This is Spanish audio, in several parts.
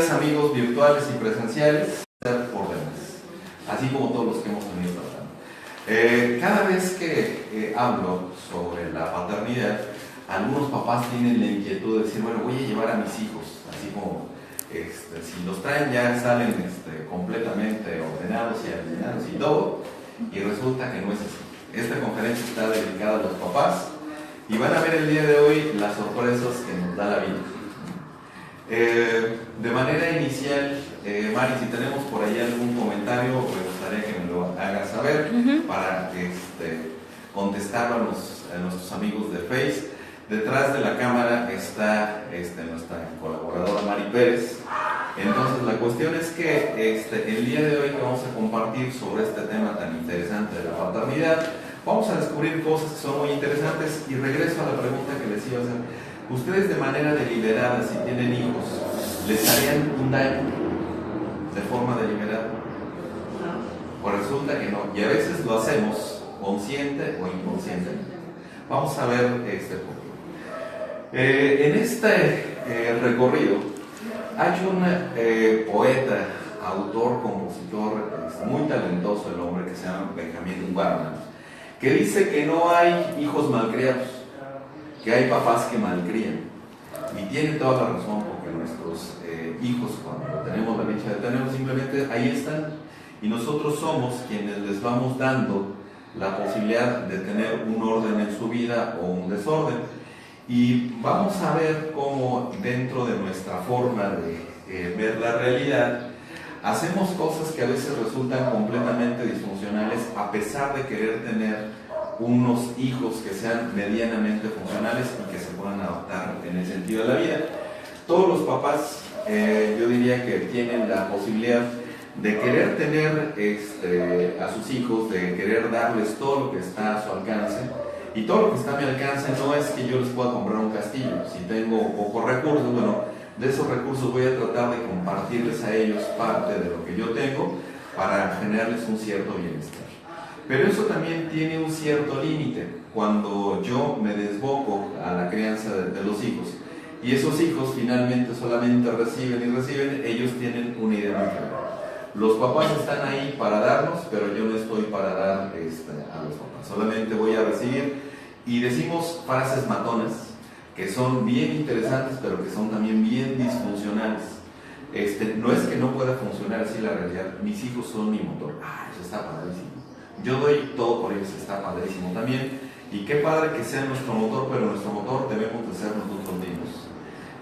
Amigos virtuales y presenciales, por demás, así como todos los que hemos tenido tratando. Cada vez que hablo sobre la paternidad, algunos papás tienen la inquietud de decir, bueno, voy a llevar a mis hijos, así como si los traen ya salen completamente ordenados y alineados y todo, y resulta que no es así. Esta conferencia está dedicada a los papás y van a ver el día de hoy las sorpresas que nos da la vida. De manera inicial, Mari, si tenemos por ahí algún comentario, me gustaría que me lo hagas saber para contestar a nuestros amigos de Face. Detrás de la cámara está nuestra colaboradora Mari Pérez. Entonces la cuestión es que el día de hoy que vamos a compartir sobre este tema tan interesante de la paternidad, vamos a descubrir cosas que son muy interesantes y regreso a la pregunta que les iba a hacer. ¿Ustedes de manera deliberada, si tienen hijos, les harían un daño de forma deliberada? No. Pues resulta que no, y a veces lo hacemos consciente o inconscientemente. Vamos a ver por qué. En este recorrido hay un poeta, autor, compositor, muy talentoso el hombre, que se llama Benjamin Barman, que dice que no hay hijos malcriados, que hay papás que malcrían. Y tiene toda la razón, porque nuestros hijos, cuando tenemos la dicha de tenerlos, simplemente ahí están. Y nosotros somos quienes les vamos dando la posibilidad de tener un orden en su vida o un desorden. Y vamos a ver cómo dentro de nuestra forma de ver la realidad, hacemos cosas que a veces resultan completamente disfuncionales, a pesar de querer tener unos hijos que sean medianamente funcionales y que se puedan adaptar en el sentido de la vida. Todos los papás, yo diría que tienen la posibilidad de querer tener a sus hijos, de querer darles todo lo que está a su alcance, y todo lo que está a mi alcance no es que yo les pueda comprar un castillo. Si tengo pocos recursos, bueno, de esos recursos voy a tratar de compartirles a ellos parte de lo que yo tengo para generarles un cierto bienestar. Pero eso también tiene un cierto límite cuando yo me desboco a la crianza de los hijos, y esos hijos finalmente solamente reciben y reciben. Ellos tienen una idea muy clara. Los papás están ahí para darnos, pero yo no estoy para dar a los papás, solamente voy a recibir. Y decimos frases matonas que son bien interesantes, pero que son también bien disfuncionales. No es que no pueda funcionar así la realidad. Mis hijos son mi motor. Eso está padrísimo. Yo doy todo por ellos, está padrísimo también. Y qué padre que sea nuestro motor, pero nuestro motor debemos de ser nosotros mismos.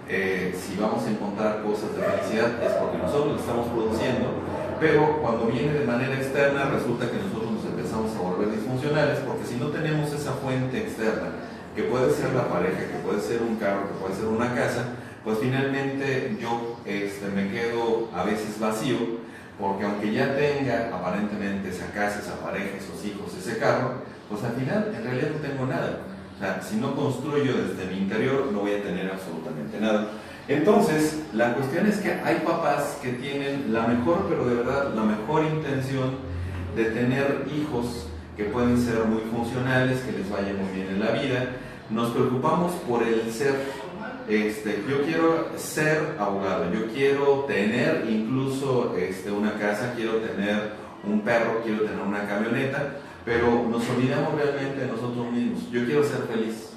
Si vamos a encontrar cosas de felicidad es porque nosotros lo estamos produciendo, pero cuando viene de manera externa resulta que nosotros nos empezamos a volver disfuncionales, porque si no tenemos esa fuente externa, que puede ser la pareja, que puede ser un carro, que puede ser una casa, pues finalmente yo me quedo a veces vacío, porque aunque ya tenga aparentemente esa casa, esa pareja, esos hijos, ese carro, pues al final en realidad no tengo nada. O sea, si no construyo desde mi interior, no voy a tener absolutamente nada. Entonces, la cuestión es que hay papás que tienen la mejor, pero de verdad, la mejor intención de tener hijos que pueden ser muy funcionales, que les vaya muy bien en la vida. Nos preocupamos por el ser. Yo quiero ser abogado, yo quiero tener incluso una casa, quiero tener un perro, quiero tener una camioneta, pero nos olvidamos realmente de nosotros mismos. Yo quiero ser feliz.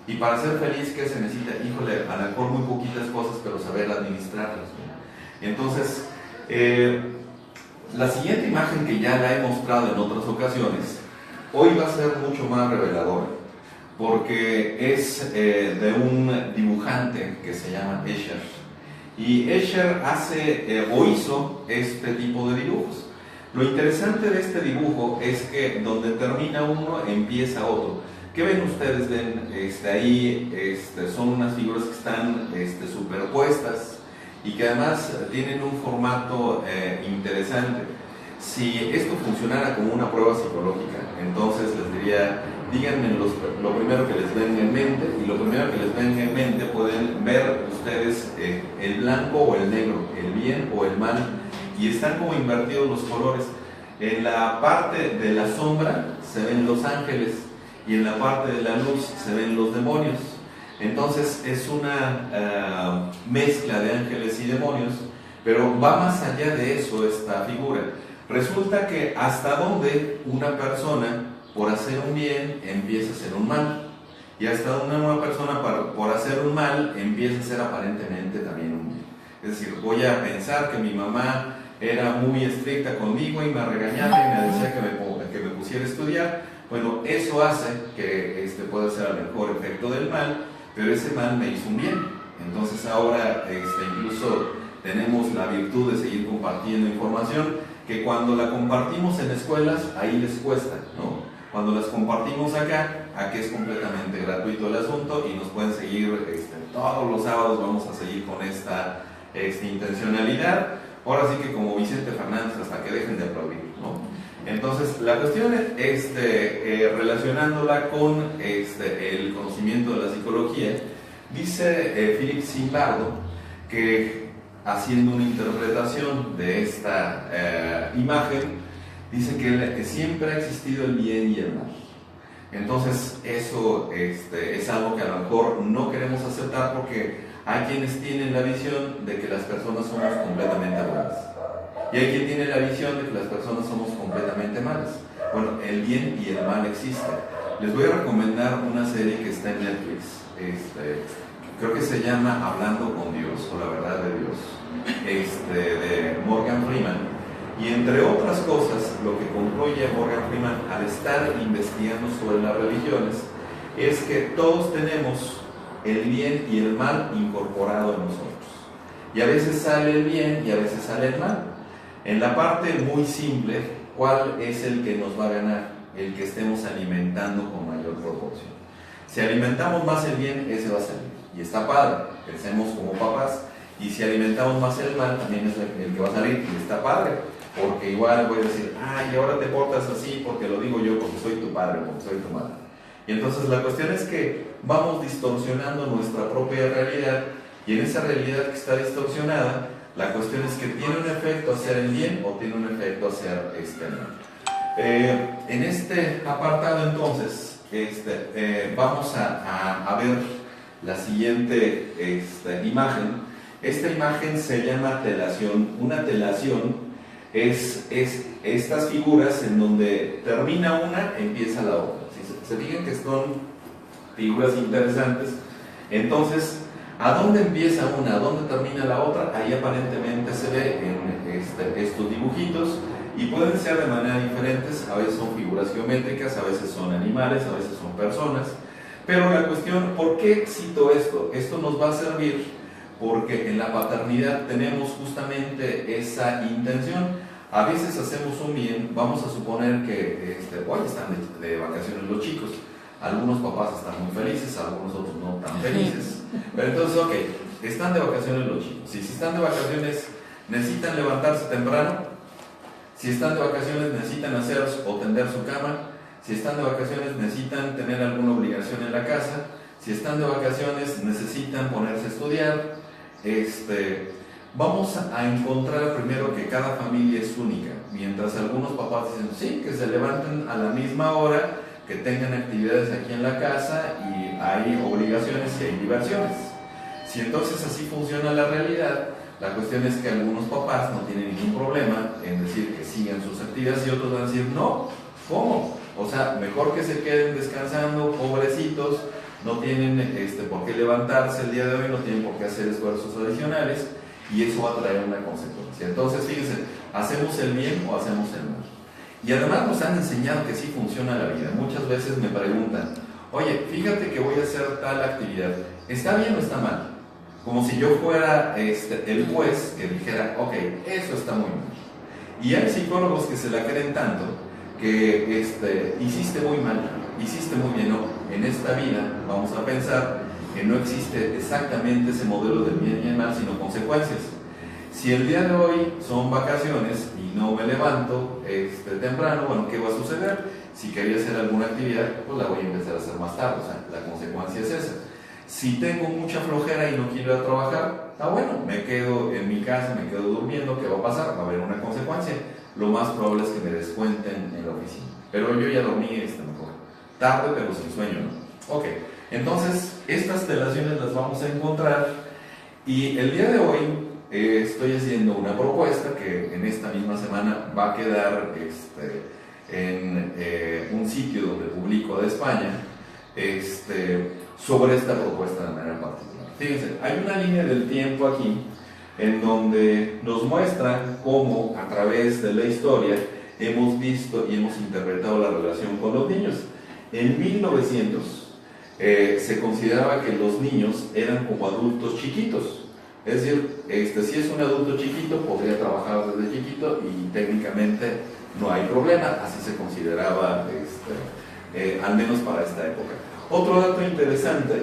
Y para ser feliz, ¿qué se necesita? Híjole, a lo mejor muy poquitas cosas, pero saber administrarlas, ¿no? Entonces, la siguiente imagen, que ya la he mostrado en otras ocasiones, hoy va a ser mucho más reveladora, porque es de un dibujante que se llama Escher. Y Escher hizo este tipo de dibujos. Lo interesante de este dibujo es que donde termina uno, empieza otro. ¿Qué ven ustedes? Ven, ahí son unas figuras que están superpuestas y que además tienen un formato interesante. Si esto funcionara como una prueba psicológica, entonces les diría, díganme lo primero que les venga en mente, y lo primero que les venga en mente pueden ver ustedes el blanco o el negro, el bien o el mal, y están como invertidos los colores. En la parte de la sombra se ven los ángeles y en la parte de la luz se ven los demonios. Entonces es una mezcla de ángeles y demonios, pero va más allá de eso esta figura. Resulta que hasta donde una persona por hacer un bien empieza a hacer un mal, y hasta donde una persona por hacer un mal empieza a hacer aparentemente también un bien. Es decir, voy a pensar que mi mamá era muy estricta conmigo y me regañaba y me decía que me pusiera a estudiar. Bueno, eso hace que pueda ser el mejor efecto del mal, pero ese mal me hizo un bien. Entonces ahora incluso tenemos la virtud de seguir compartiendo información que cuando la compartimos en escuelas, ahí les cuesta, ¿no? Cuando las compartimos acá, aquí es completamente gratuito el asunto y nos pueden seguir todos los sábados. Vamos a seguir con esta intencionalidad. Ahora sí que como Vicente Fernández, hasta que dejen de aplaudir, ¿no? Entonces, la cuestión es relacionándola con el conocimiento de la psicología. Dice Philip Zimbardo que, haciendo una interpretación de esta imagen, dice que siempre ha existido el bien y el mal. Entonces, eso es algo que a lo mejor no queremos aceptar, porque hay quienes tienen la visión de que las personas somos completamente buenas, y hay quien tiene la visión de que las personas somos completamente malas. Bueno, el bien y el mal existen. Les voy a recomendar una serie que está en Netflix. Creo que se llama Hablando con Dios, o La Verdad de Dios, de Morgan Freeman. Y entre otras cosas, lo que concluye Morgan Freeman al estar investigando sobre las religiones es que todos tenemos el bien y el mal incorporado en nosotros. Y a veces sale el bien y a veces sale el mal. En la parte muy simple, ¿cuál es el que nos va a ganar? El que estemos alimentando con mayor proporción. Si alimentamos más el bien, ese va a salir. Y está padre, pensemos como papás. Y si alimentamos más el mal, también es el que va a salir. Y está padre, porque igual voy a decir, ay, ahora te portas así porque lo digo yo, porque soy tu padre, porque soy tu madre. Y entonces la cuestión es que vamos distorsionando nuestra propia realidad, y en esa realidad que está distorsionada, la cuestión es que tiene un efecto hacer el bien o tiene un efecto hacer el mal. En este apartado entonces vamos a ver la siguiente imagen. Esta imagen se llama telación. Una telación es estas figuras en donde termina una, empieza la otra. Si se fijan que son figuras interesantes, entonces, ¿a dónde empieza una? ¿A dónde termina la otra? Ahí aparentemente se ve en estos dibujitos, y pueden ser de manera diferentes. A veces son figuras geométricas, a veces son animales, a veces son personas. Pero la cuestión, ¿por qué cito esto? Esto nos va a servir porque en la paternidad tenemos justamente esa intención. A veces hacemos un bien, vamos a suponer que hoy están de vacaciones los chicos. Algunos papás están muy felices, algunos otros no tan felices. Pero entonces, ok, están de vacaciones los chicos. Si están de vacaciones, necesitan levantarse temprano. Si están de vacaciones, necesitan hacer o tender su cama. Si están de vacaciones, necesitan tener alguna obligación en la casa. Si están de vacaciones, necesitan ponerse a estudiar. Vamos a encontrar primero que cada familia es única. Mientras algunos papás dicen, sí, que se levanten a la misma hora, que tengan actividades aquí en la casa, y hay obligaciones y hay diversiones. Si entonces así funciona la realidad, la cuestión es que algunos papás no tienen ningún problema en decir que sigan sus actividades, y otros van a decir, no, ¿cómo? O sea, mejor que se queden descansando, pobrecitos, no tienen por qué levantarse el día de hoy, no tienen por qué hacer esfuerzos adicionales, y eso va a traer una consecuencia. Entonces, fíjense, ¿hacemos el bien o hacemos el mal? Y además nos han enseñado que sí funciona la vida. Muchas veces me preguntan, oye, fíjate que voy a hacer tal actividad, ¿está bien o está mal? Como si yo fuera el juez que dijera, ok, eso está muy mal. Y hay psicólogos que se la creen tanto que hiciste muy mal, hiciste muy bien. No, en esta vida vamos a pensar que no existe exactamente ese modelo del bien y el mal, sino consecuencias. Si el día de hoy son vacaciones y no me levanto temprano, bueno, ¿qué va a suceder? Si quería hacer alguna actividad, pues la voy a empezar a hacer más tarde. O sea, la consecuencia es esa. Si tengo mucha flojera y no quiero ir a trabajar, está bueno, me quedo en mi casa, me quedo durmiendo. ¿Qué va a pasar? Va a haber una consecuencia. Lo más probable es que me descuenten en la oficina. Pero yo ya dormí mejor. Tarde, pero sin sueño, ¿no? Ok, entonces, estas telaciones las vamos a encontrar, y el día de hoy estoy haciendo una propuesta que en esta misma semana va a quedar en un sitio donde publico de España sobre esta propuesta de manera particular. Fíjense, hay una línea del tiempo aquí en donde nos muestra cómo a través de la historia hemos visto y hemos interpretado la relación con los niños. En 1900 se consideraba que los niños eran como adultos chiquitos. Es decir, si es un adulto chiquito, podría trabajar desde chiquito y técnicamente no hay problema, así se consideraba, al menos para esta época. Otro dato interesante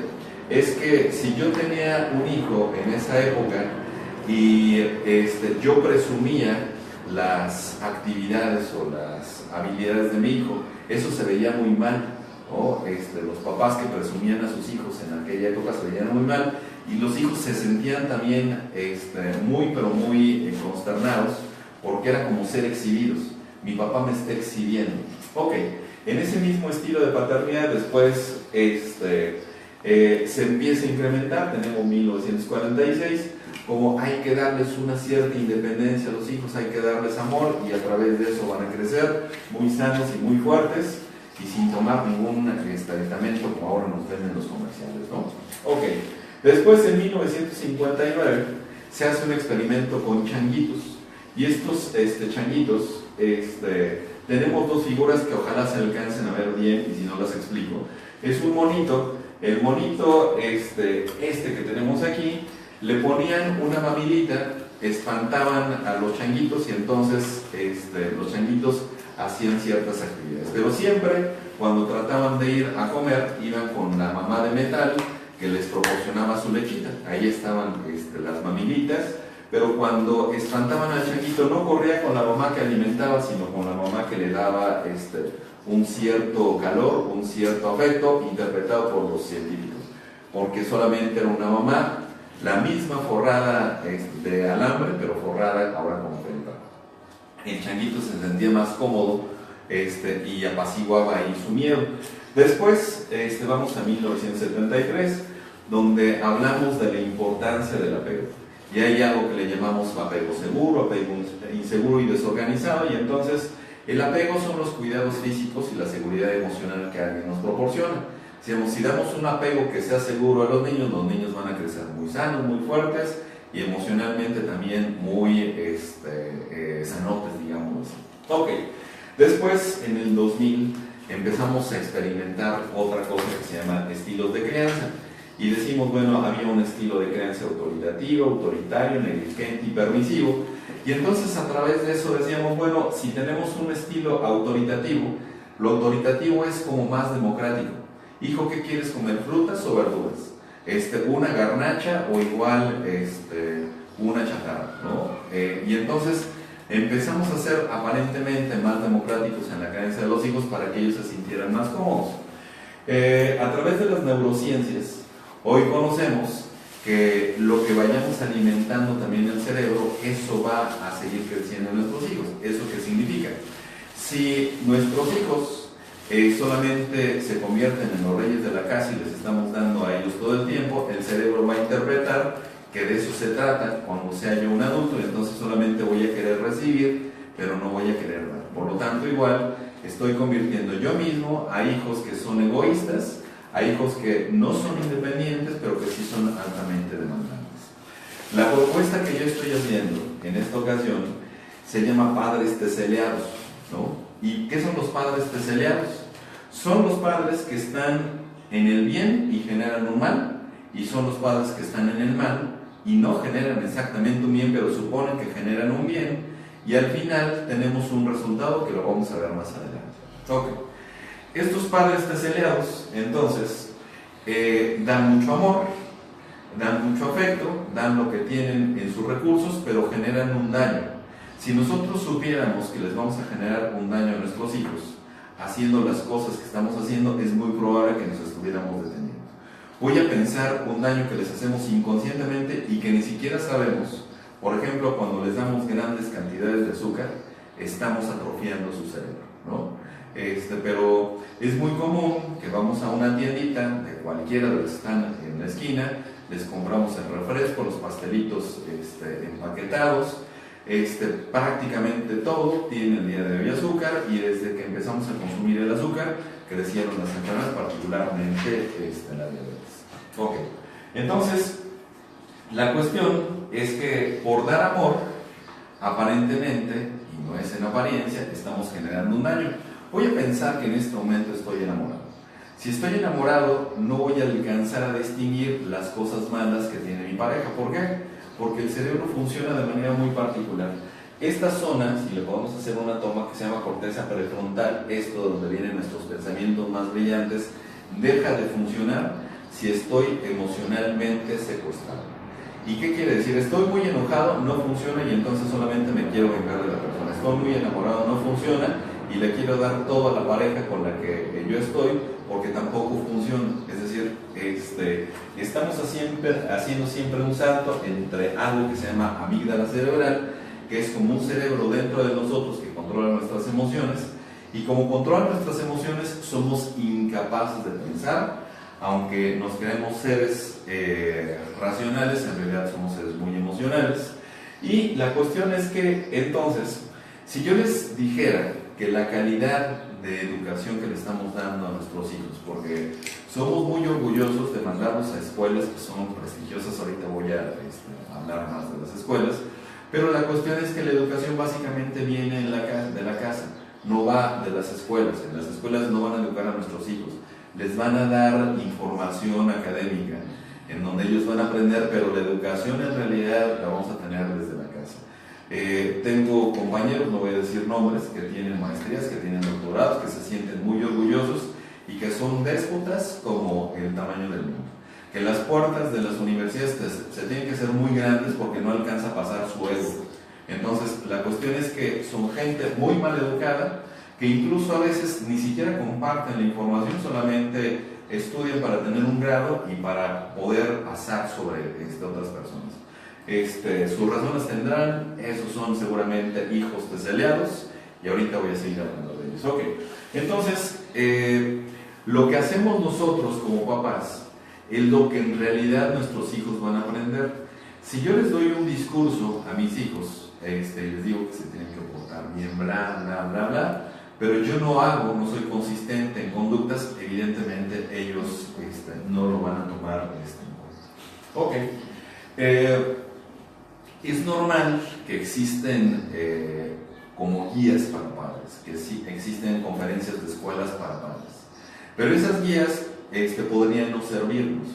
es que si yo tenía un hijo en esa época y yo presumía las actividades o las habilidades de mi hijo, eso se veía muy mal, ¿no? Los papás que presumían a sus hijos en aquella época se veían muy mal, y los hijos se sentían también muy consternados, porque era como ser exhibidos. Mi papá me está exhibiendo. Ok, en ese mismo estilo de paternidad después se empieza a incrementar. Tenemos 1946, como hay que darles una cierta independencia a los hijos, hay que darles amor, y a través de eso van a crecer muy sanos y muy fuertes y sin tomar ningún aditamento como ahora nos venden los comerciales, ¿no? Ok, después en 1959 se hace un experimento con changuitos, y estos changuitos, tenemos dos figuras que ojalá se alcancen a ver bien, y si no las explico. Es un monito, el monito que tenemos aquí, le ponían una mamilita, espantaban a los changuitos, y entonces los changuitos hacían ciertas actividades. Pero siempre, cuando trataban de ir a comer, iban con la mamá de metal que les proporcionaba su lechita. Ahí estaban las mamilitas, pero cuando espantaban al changuito, no corría con la mamá que alimentaba, sino con la mamá que le daba un cierto calor, un cierto afecto, interpretado por los científicos, porque solamente era una mamá, la misma forrada de alambre, pero forrada ahora con pelota. El changuito se sentía más cómodo y apaciguaba ahí su miedo. Después vamos a 1973, donde hablamos de la importancia del apego. Y hay algo que le llamamos apego seguro, apego inseguro y desorganizado, y entonces el apego son los cuidados físicos y la seguridad emocional que alguien nos proporciona. Si damos un apego que sea seguro a los niños van a crecer muy sanos, muy fuertes, y emocionalmente también muy sanotes, digamos así. Ok, después en el 2000 empezamos a experimentar otra cosa que se llama estilos de crianza, y decimos, bueno, había un estilo de crianza autoritativo, autoritario, negligente y permisivo, y entonces a través de eso decíamos, bueno, si tenemos un estilo autoritativo, lo autoritativo es como más democrático. Hijo, ¿qué quieres comer? ¿Frutas o verduras? Una garnacha o igual una chatarra, ¿no? Y entonces empezamos a ser aparentemente más democráticos en la crianza de los hijos para que ellos se sintieran más cómodos. A través de las neurociencias, hoy conocemos que lo que vayamos alimentando también el cerebro, eso va a seguir creciendo en nuestros hijos. ¿Eso qué significa? Si nuestros hijos solamente se convierten en los reyes de la casa y les estamos dando a ellos todo el tiempo, el cerebro va a interpretar que de eso se trata cuando sea yo un adulto, y entonces solamente voy a querer recibir, pero no voy a querer dar. Por lo tanto, igual estoy convirtiendo yo mismo a hijos que son egoístas, a hijos que no son independientes, pero que sí son altamente demandantes. La propuesta que yo estoy haciendo en esta ocasión se llama padres teseleados, ¿no? ¿Y qué son los padres teseleados? Son los padres que están en el bien y generan un mal, y son los padres que están en el mal y no generan exactamente un bien, pero suponen que generan un bien, y al final tenemos un resultado que lo vamos a ver más adelante. Ok. Estos padres teseleados, entonces, dan mucho amor, dan mucho afecto, dan lo que tienen en sus recursos, pero generan un daño. Si nosotros supiéramos que les vamos a generar un daño a nuestros hijos haciendo las cosas que estamos haciendo, es muy probable que nos estuviéramos deteniendo. Voy a pensar un daño que les hacemos inconscientemente y que ni siquiera sabemos. Por ejemplo, cuando les damos grandes cantidades de azúcar, estamos atrofiando su cerebro. ¿no? Pero es muy común que vamos a una tiendita de cualquiera de las que están en la esquina, les compramos el refresco, los pastelitos empaquetados, prácticamente todo tiene el día de hoy azúcar, y desde que empezamos a consumir el azúcar crecieron las enfermedades, particularmente la diabetes. Ok, entonces la cuestión es que por dar amor, aparentemente, y no es en apariencia, estamos generando un daño. Voy a pensar que en este momento estoy enamorado. Si estoy enamorado, no voy a alcanzar a distinguir las cosas malas que tiene mi pareja. ¿Por qué? Porque el cerebro funciona de manera muy particular. Esta zona, si le podemos hacer una toma que se llama corteza prefrontal, esto donde vienen nuestros pensamientos más brillantes, deja de funcionar si estoy emocionalmente secuestrado. ¿Y qué quiere decir? Estoy muy enojado, no funciona, y entonces solamente me quiero vengar de la persona. Estoy muy enamorado, no funciona, y le quiero dar todo a la pareja con la que yo estoy, porque tampoco funciona. Es decir, estamos haciendo siempre un salto entre algo que se llama amígdala cerebral, que es como un cerebro dentro de nosotros que controla nuestras emociones, y como controla nuestras emociones somos incapaces de pensar. Aunque nos creemos seres racionales, en realidad somos seres muy emocionales. Y la cuestión es que, entonces, si yo les dijera que la calidad de educación que le estamos dando a nuestros hijos, porque somos muy orgullosos de mandarlos a escuelas que son prestigiosas, ahorita voy a hablar más de las escuelas, pero la cuestión es que la educación básicamente viene de la casa, no va de las escuelas. En las escuelas no van a educar a nuestros hijos, les van a dar información académica en donde ellos van a aprender, pero la educación en realidad la vamos a tener desde la casa. Tengo compañeros, no voy a decir nombres, que tienen maestrías, que tienen doctorados, que se sienten muy orgullosos y que son déspotas como el tamaño del mundo. Que las puertas de las universidades se tienen que ser muy grandes porque no alcanza a pasar su ego. Entonces, la cuestión es que son gente muy mal educada, que incluso a veces ni siquiera comparten la información, solamente estudian para tener un grado y para poder pasar sobre otras personas. Sus razones tendrán, esos son seguramente hijos deseleados, y ahorita voy a seguir hablando de ellos. Ok, entonces, lo que hacemos nosotros como papás es lo que en realidad nuestros hijos van a aprender. Si yo les doy un discurso a mis hijos, les digo que se tienen que portar bien, bla, bla, bla, bla, pero yo no soy consistente en conductas, evidentemente ellos no lo van a tomar en cuenta. Ok, es normal que existen como guías para padres, que sí existen conferencias de escuelas para padres, pero esas guías podrían no servirnos,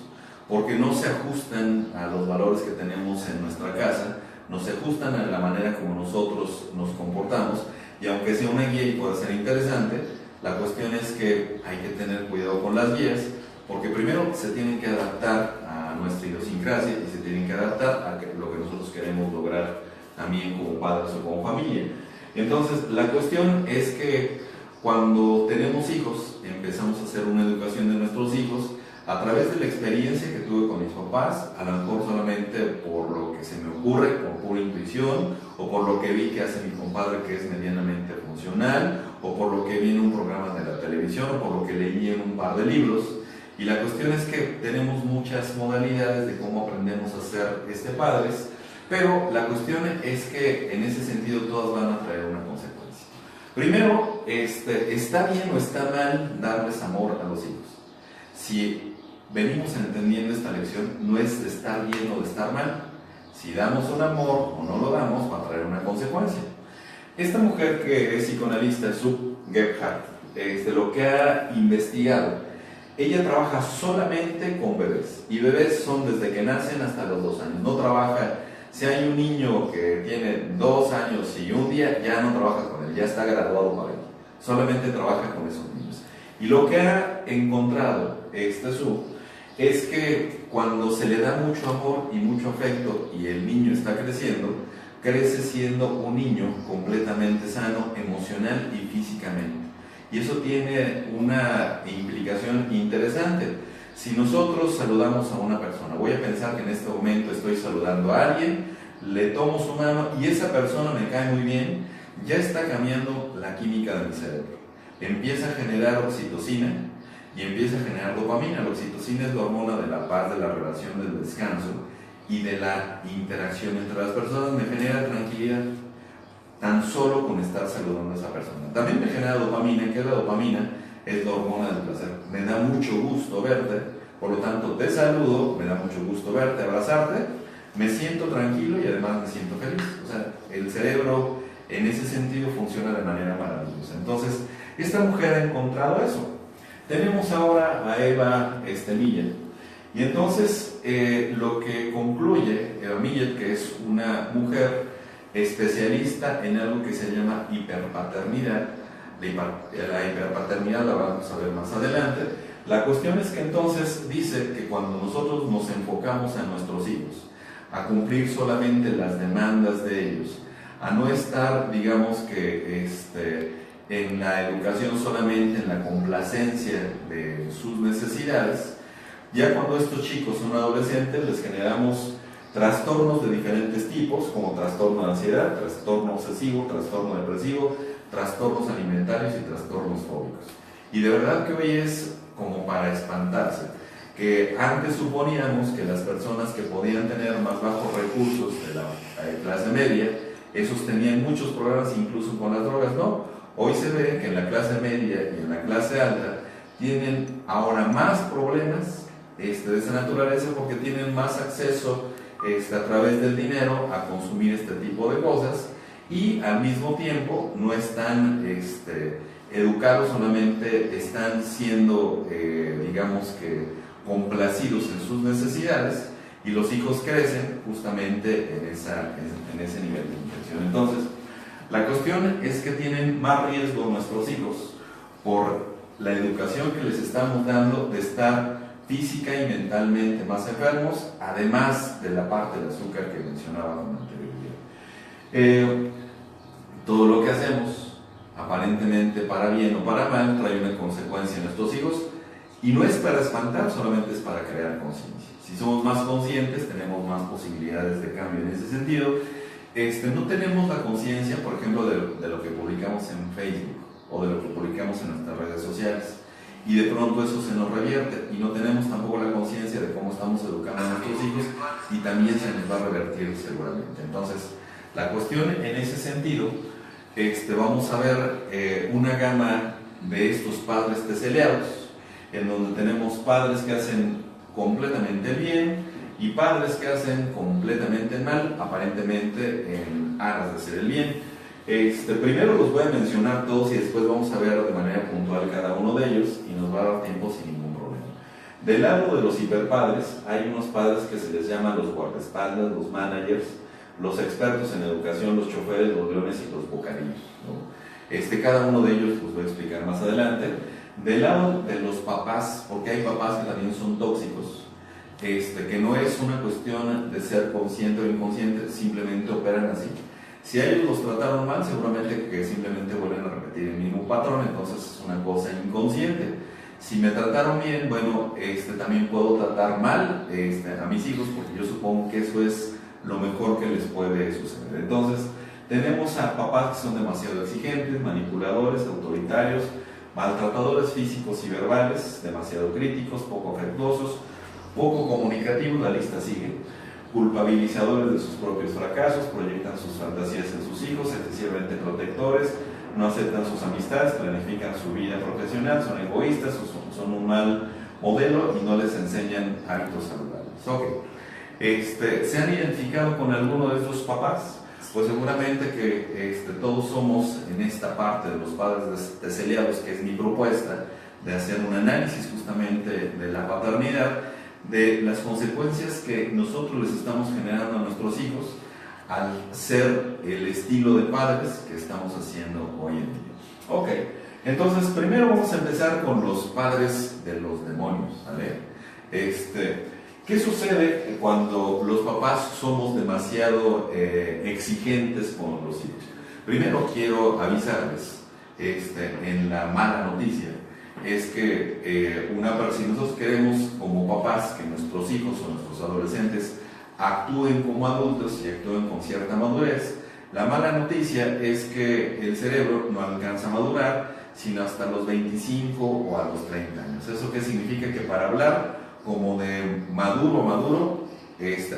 porque no se ajustan a los valores que tenemos en nuestra casa, no se ajustan a la manera como nosotros nos comportamos. Y aunque sea una guía y pueda ser interesante, la cuestión es que hay que tener cuidado con las guías, porque primero se tienen que adaptar a nuestra idiosincrasia y se tienen que adaptar a lo que nosotros queremos lograr también como padres o como familia. Entonces, la cuestión es que cuando tenemos hijos, empezamos a hacer una educación de nuestros hijos a través de la experiencia que tuve con mis papás, a lo mejor solamente por lo que se me ocurre, por pura intuición, o por lo que vi que hace mi compadre que es medianamente funcional, o por lo que vi en un programa de la televisión, o por lo que leí en un par de libros. Y la cuestión es que tenemos muchas modalidades de cómo aprendemos a ser padres, pero la cuestión es que en ese sentido todas van a traer una consecuencia. Primero, ¿está bien o está mal darles amor a los hijos? Si venimos entendiendo esta lección, no es de estar bien o de estar mal. Si damos un amor o no lo damos, va a traer una consecuencia. Esta mujer que es psicoanalista, Sue Gebhardt, lo que ha investigado, ella trabaja solamente con bebés, y bebés son desde que nacen hasta los 2 años. No trabaja, si hay un niño que tiene 2 años y un día, ya no trabaja con él, ya está graduado para él. Solamente trabaja con esos niños. Y lo que ha encontrado Sue es que cuando se le da mucho amor y mucho afecto y el niño está creciendo, crece siendo un niño completamente sano, emocional y físicamente. Y eso tiene una implicación interesante. Si nosotros saludamos a una persona, voy a pensar que en este momento estoy saludando a alguien, le tomo su mano y esa persona me cae muy bien, ya está cambiando la química de mi cerebro. Empieza a generar oxitocina y empieza a generar dopamina. La oxitocina es la hormona de la paz, de la relación, del descanso y de la interacción entre las personas. Me genera tranquilidad tan solo con estar saludando a esa persona. También me genera dopamina, que la dopamina es la hormona del placer. Me da mucho gusto verte, por lo tanto te saludo, me da mucho gusto verte, abrazarte, me siento tranquilo y además me siento feliz. O sea, el cerebro en ese sentido funciona de manera maravillosa. Entonces, esta mujer ha encontrado eso. Tenemos ahora a Eva Millet, y entonces lo que concluye Eva Millet, que es una mujer especialista en algo que se llama hiperpaternidad. La hiperpaternidad la vamos a ver más adelante. La cuestión es que entonces dice que cuando nosotros nos enfocamos a nuestros hijos, a cumplir solamente las demandas de ellos, a no estar, digamos que en la educación solamente en la complacencia de sus necesidades, ya cuando estos chicos son adolescentes les generamos trastornos de diferentes tipos, como trastorno de ansiedad, trastorno obsesivo, trastorno depresivo, trastornos alimentarios y trastornos fóbicos. Y de verdad que hoy es como para espantarse, que antes suponíamos que las personas que podían tener más bajos recursos de la clase media, esos tenían muchos problemas incluso con las drogas. No, hoy se ve que en la clase media y en la clase alta tienen ahora más problemas de esa naturaleza porque tienen más acceso a través del dinero a consumir este tipo de cosas y al mismo tiempo no están educados, solamente están siendo digamos que complacidos en sus necesidades y los hijos crecen justamente en ese nivel de infección. Entonces, la cuestión es que tienen más riesgo nuestros hijos por la educación que les estamos dando de estar física y mentalmente más enfermos, además de la parte del azúcar que mencionaba con anterioridad. Todo lo que hacemos, aparentemente para bien o para mal, trae una consecuencia en nuestros hijos, y no es para espantar, solamente es para crear conciencia. Si somos más conscientes, tenemos más posibilidades de cambio en ese sentido. No tenemos la conciencia, por ejemplo, de lo que publicamos en Facebook o de lo que publicamos en nuestras redes sociales, y de pronto eso se nos revierte y no tenemos tampoco la conciencia de cómo estamos educando a nuestros hijos y también se nos va a revertir seguramente. Entonces, la cuestión en ese sentido, vamos a ver una gama de estos padres teseleados, en donde tenemos padres que hacen completamente bien y padres que hacen completamente mal, aparentemente en aras de hacer el bien. Primero los voy a mencionar todos y después vamos a ver de manera puntual cada uno de ellos y nos va a dar tiempo sin ningún problema. Del lado de los hiperpadres hay unos padres que se les llama los guardaespaldas, los managers, los expertos en educación, los choferes, los leones y los bocadillos, ¿no? Cada uno de ellos los voy a explicar más adelante. Del lado de los papás, porque hay papás que también son tóxicos, que no es una cuestión de ser consciente o inconsciente, simplemente operan así. Si a ellos los trataron mal, seguramente que simplemente vuelven a repetir el mismo patrón, entonces es una cosa inconsciente. Si me trataron bien, bueno, también puedo tratar mal a mis hijos, porque yo supongo que eso es lo mejor que les puede suceder. Entonces, tenemos a papás que son demasiado exigentes, manipuladores, autoritarios, maltratadores físicos y verbales, demasiado críticos, poco afectuosos, poco comunicativos, la lista sigue, culpabilizadores de sus propios fracasos, proyectan sus fantasías en sus hijos, excesivamente protectores, no aceptan sus amistades, planifican su vida profesional, son egoístas, son un mal modelo y no les enseñan hábitos saludables. Okay. ¿Se han identificado con alguno de estos papás? Pues seguramente que todos somos en esta parte de los padres teseleados, que es mi propuesta, de hacer un análisis justamente de la paternidad, de las consecuencias que nosotros les estamos generando a nuestros hijos al ser el estilo de padres que estamos haciendo hoy en día. Ok, entonces primero vamos a empezar con los padres de los demonios, ¿vale? ¿Qué sucede cuando los papás somos demasiado exigentes con los hijos? Primero quiero avisarles, en la mala noticia, es que si nosotros queremos como papás que nuestros hijos o nuestros adolescentes actúen como adultos y actúen con cierta madurez, La mala noticia es que el cerebro no alcanza a madurar sino hasta los 25 o a los 30 años. ¿Eso qué significa? Que para hablar como de maduro,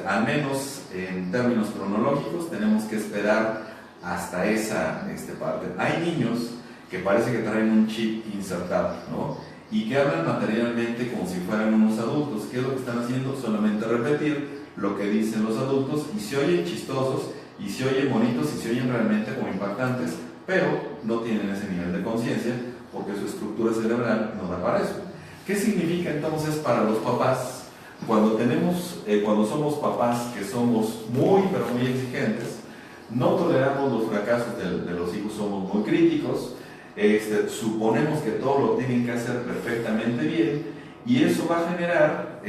al menos en términos cronológicos, tenemos que esperar hasta esa parte. Hay niños que parece que traen un chip insertado, ¿no? Y que hablan materialmente como si fueran unos adultos. ¿Qué es lo que están haciendo? Solamente repetir lo que dicen los adultos, y se oyen chistosos, y se oyen bonitos, y se oyen realmente como impactantes, pero no tienen ese nivel de conciencia porque su estructura cerebral no da para eso. ¿Qué significa entonces para los papás? Cuando somos papás que somos muy, pero muy exigentes, no toleramos los fracasos de los hijos, somos muy críticos, suponemos que todo lo tienen que hacer perfectamente bien, y eso va a generar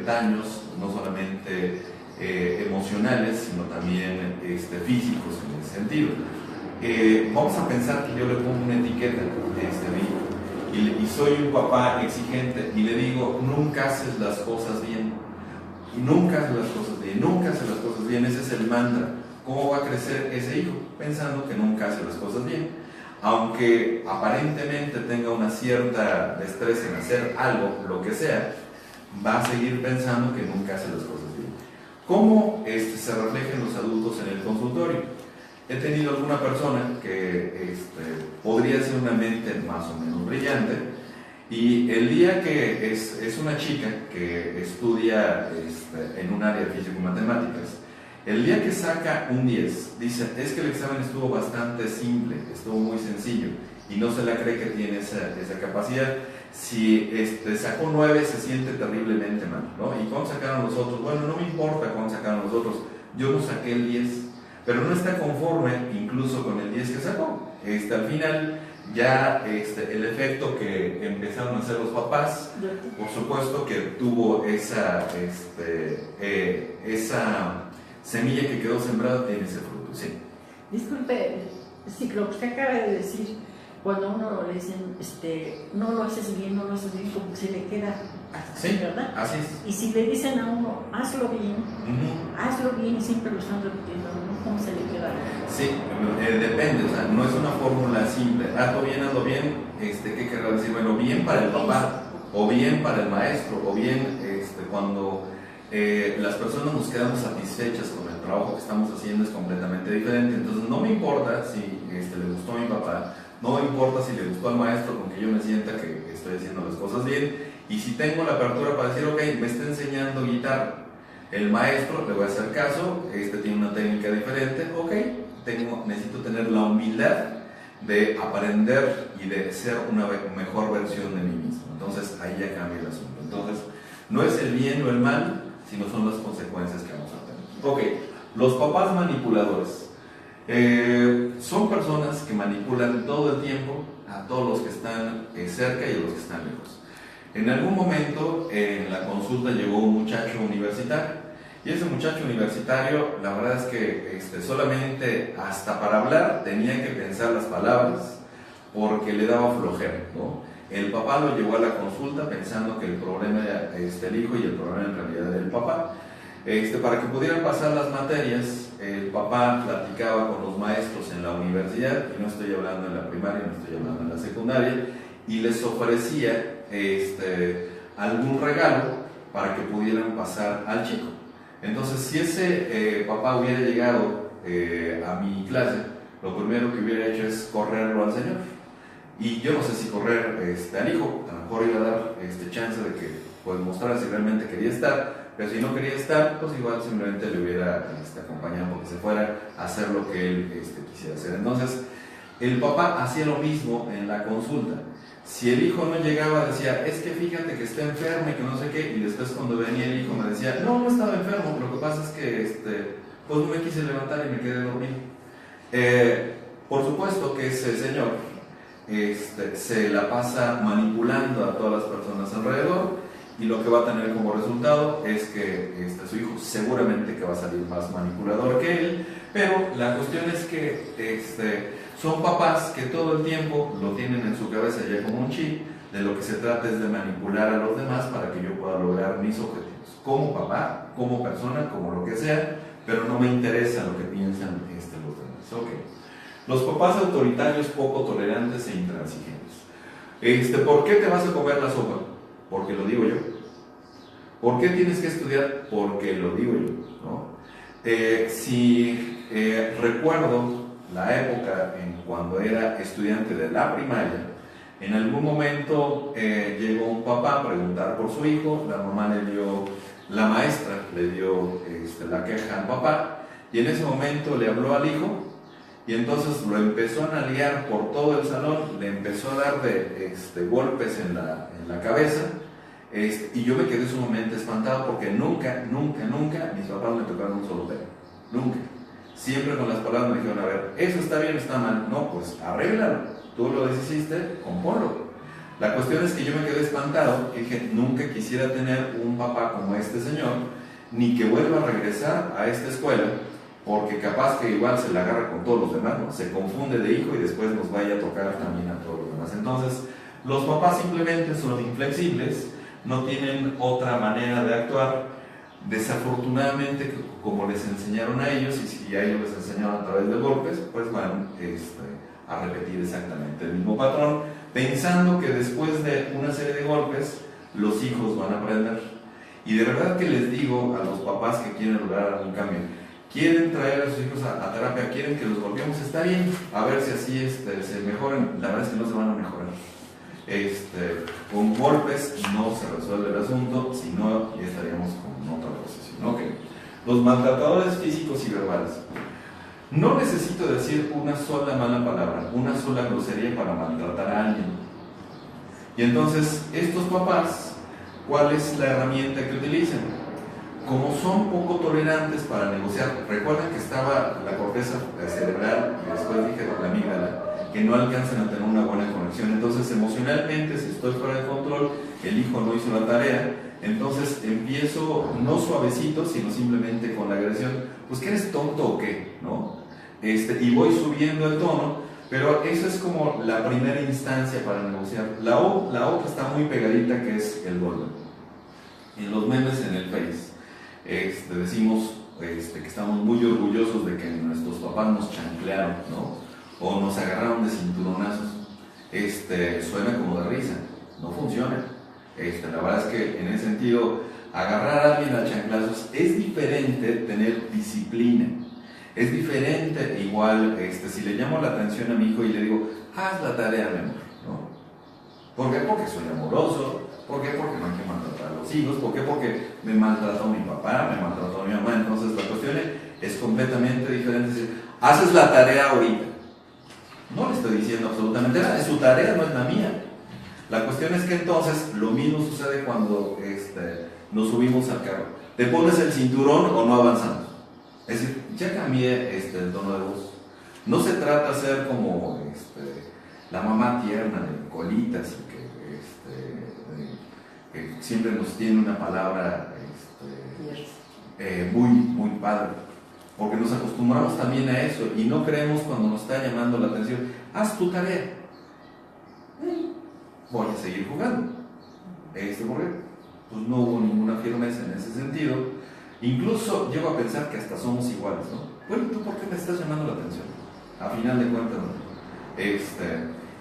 daños no solamente emocionales, sino también físicos en ese sentido. Vamos a pensar que yo le pongo una etiqueta a mi hijo y soy un papá exigente y le digo: nunca haces las cosas bien, y nunca haces las cosas bien, nunca haces las cosas bien. Ese es el mantra. ¿Cómo va a crecer ese hijo? Pensando que nunca hace las cosas bien, aunque aparentemente tenga una cierta destreza en hacer algo, lo que sea, va a seguir pensando que nunca hace las cosas bien. ¿Cómo se refleja en los adultos en el consultorio? He tenido alguna persona que podría ser una mente más o menos brillante, y el día que es una chica que estudia en un área de físico y matemáticas, el día que saca un 10, dice: es que el examen estuvo bastante simple, estuvo muy sencillo, y no se la cree que tiene esa capacidad. Si sacó 9, se siente terriblemente mal, ¿no? ¿Y cuándo sacaron los otros? Bueno, no me importa cuándo sacaron los otros, yo no saqué el 10, pero no está conforme incluso con el 10 que sacó. Al final, ya el efecto que empezaron a hacer los papás, por supuesto que tuvo esa semilla que quedó sembrada, tiene ese fruto, sí. Disculpe, si lo que usted acaba de decir, cuando uno le dicen, no lo haces bien, como que se le queda así, sí, ¿verdad? Así es. Y si le dicen a uno: hazlo bien, y siempre lo están repitiendo, ¿no? ¿Cómo se le queda? Sí, depende, o sea, no es una fórmula simple. Hazlo bien, ¿qué querrá decir? Bueno, bien para el papá, o bien para el maestro, o bien cuando las personas nos quedamos satisfechas con el trabajo que estamos haciendo, es completamente diferente. Entonces no me importa si le gustó a mi papá, no me importa si le gustó al maestro, con que yo me sienta que estoy haciendo las cosas bien. Y si tengo la apertura para decir: ok, me está enseñando guitarra el maestro, le voy a hacer caso, tiene una técnica diferente, ok, necesito tener la humildad de aprender y de ser una mejor versión de mí mismo. Entonces ahí ya cambia el asunto. Entonces no es el bien o el mal, sino son las consecuencias que vamos a tener. Ok, los papás manipuladores son personas que manipulan todo el tiempo a todos los que están cerca y a los que están lejos. En algún momento en la consulta llegó un muchacho universitario, y ese muchacho universitario, la verdad es que solamente hasta para hablar tenía que pensar las palabras porque le daba flojera, ¿no? El papá lo llevó a la consulta pensando que el problema era el hijo y el problema en realidad era el papá. Para que pudieran pasar las materias, el papá platicaba con los maestros en la universidad, y no estoy hablando en la primaria, no estoy hablando en la secundaria, y les ofrecía algún regalo para que pudieran pasar al chico. Entonces, si ese papá hubiera llegado a mi clase, lo primero que hubiera hecho es correrlo al señor. Y yo no sé si correr al hijo, a lo mejor iba a dar chance de que pues mostrara si realmente quería estar, pero si no quería estar, pues igual simplemente le hubiera acompañado porque se fuera a hacer lo que él quisiera hacer. Entonces, el papá hacía lo mismo en la consulta. Si el hijo no llegaba, decía: es que fíjate que está enfermo y que no sé qué, y después cuando venía el hijo me decía: no estaba enfermo, lo que pasa es que pues no me quise levantar y me quedé dormido. Por supuesto que ese señor se la pasa manipulando a todas las personas alrededor, y lo que va a tener como resultado es que su hijo seguramente que va a salir más manipulador que él. Pero la cuestión es que son papás que todo el tiempo lo tienen en su cabeza ya como un chip. De lo que se trata es de manipular a los demás para que yo pueda lograr mis objetivos como papá, como persona, como lo que sea, pero no me interesa lo que piensan los demás. Ok. Los papás autoritarios, poco tolerantes e intransigentes. ¿Por qué te vas a comer la sopa? Porque lo digo yo. ¿Por qué tienes que estudiar? Porque lo digo yo, ¿no? Si recuerdo la época en cuando era estudiante de la primaria, en algún momento llegó un papá a preguntar por su hijo, la maestra le dio la queja al papá, y en ese momento le habló al hijo, y entonces lo empezó a nalguear por todo el salón, le empezó a dar golpes en la cabeza, y yo me quedé sumamente espantado porque nunca mis papás me tocaron un solo pelo, nunca. Siempre con las palabras me dijeron, a ver, eso está bien, está mal, no, pues arréglalo, tú lo deshiciste, compónlo. La cuestión es que yo me quedé espantado y dije, nunca quisiera tener un papá como este señor, ni que vuelva a regresar a esta escuela, porque capaz que igual se la agarra con todos los demás, ¿no? Se confunde de hijo y después nos vaya a tocar también a todos los demás. Entonces, los papás simplemente son inflexibles, no tienen otra manera de actuar. Desafortunadamente, como les enseñaron a ellos, y si a ellos les enseñaron a través de golpes, pues van a repetir exactamente el mismo patrón, pensando que después de una serie de golpes, los hijos van a aprender. Y de verdad que les digo a los papás que quieren lograr algún cambio, quieren traer a sus hijos a terapia, quieren que los golpeemos, está bien, a ver si así se mejoran. La verdad es que no se van a mejorar. Con golpes no se resuelve el asunto, si no ya estaríamos con otra posición. Okay. Los maltratadores físicos y verbales. No necesito decir una sola mala palabra, una sola grosería para maltratar a alguien. Y entonces, estos papás, ¿cuál es la herramienta que utilizan? Como son poco tolerantes para negociar, recuerden que estaba la corteza cerebral y después dije la amígdala, que no alcanzan a tener una buena conexión. Entonces, emocionalmente, si estoy fuera de control, el hijo no hizo la tarea, entonces empiezo no suavecito, sino simplemente con la agresión. Pues, ¿que eres tonto o qué? ¿No? Y voy subiendo el tono, pero eso es como la primera instancia para negociar. La otra está muy pegadita, que es el golpe. En los memes en el Face, decimos que estamos muy orgullosos de que nuestros papás nos chanclearon, ¿no? O nos agarraron de cinturonazos. Suena como de risa, no funciona. La verdad es que en ese sentido, agarrar a alguien a chanclazos es diferente tener disciplina. Es diferente, igual, si le llamo la atención a mi hijo y le digo, haz la tarea, mi amor, ¿no? ¿Por qué? Porque soy amoroso. ¿Por qué? Porque no hay que maltratar a los hijos. ¿Por qué? Porque me maltrató mi papá, me maltrató mi mamá. Entonces la cuestión es completamente diferente. Es decir, haces la tarea ahorita. No le estoy diciendo absolutamente nada, es su tarea, no es la mía. La cuestión es que entonces lo mismo sucede cuando nos subimos al carro. ¿Te pones el cinturón o no avanzamos? Es decir, ya cambié el tono de voz. No se trata de ser como la mamá tierna de colitas y que siempre nos tiene una palabra muy padre. Porque nos acostumbramos también a eso y no creemos cuando nos está llamando la atención, haz tu tarea. Voy a seguir jugando. Porque pues no hubo ninguna firmeza en ese sentido. Incluso llego a pensar que hasta somos iguales, ¿no? Bueno, ¿tú por qué me estás llamando la atención? A final de cuentas, ¿no?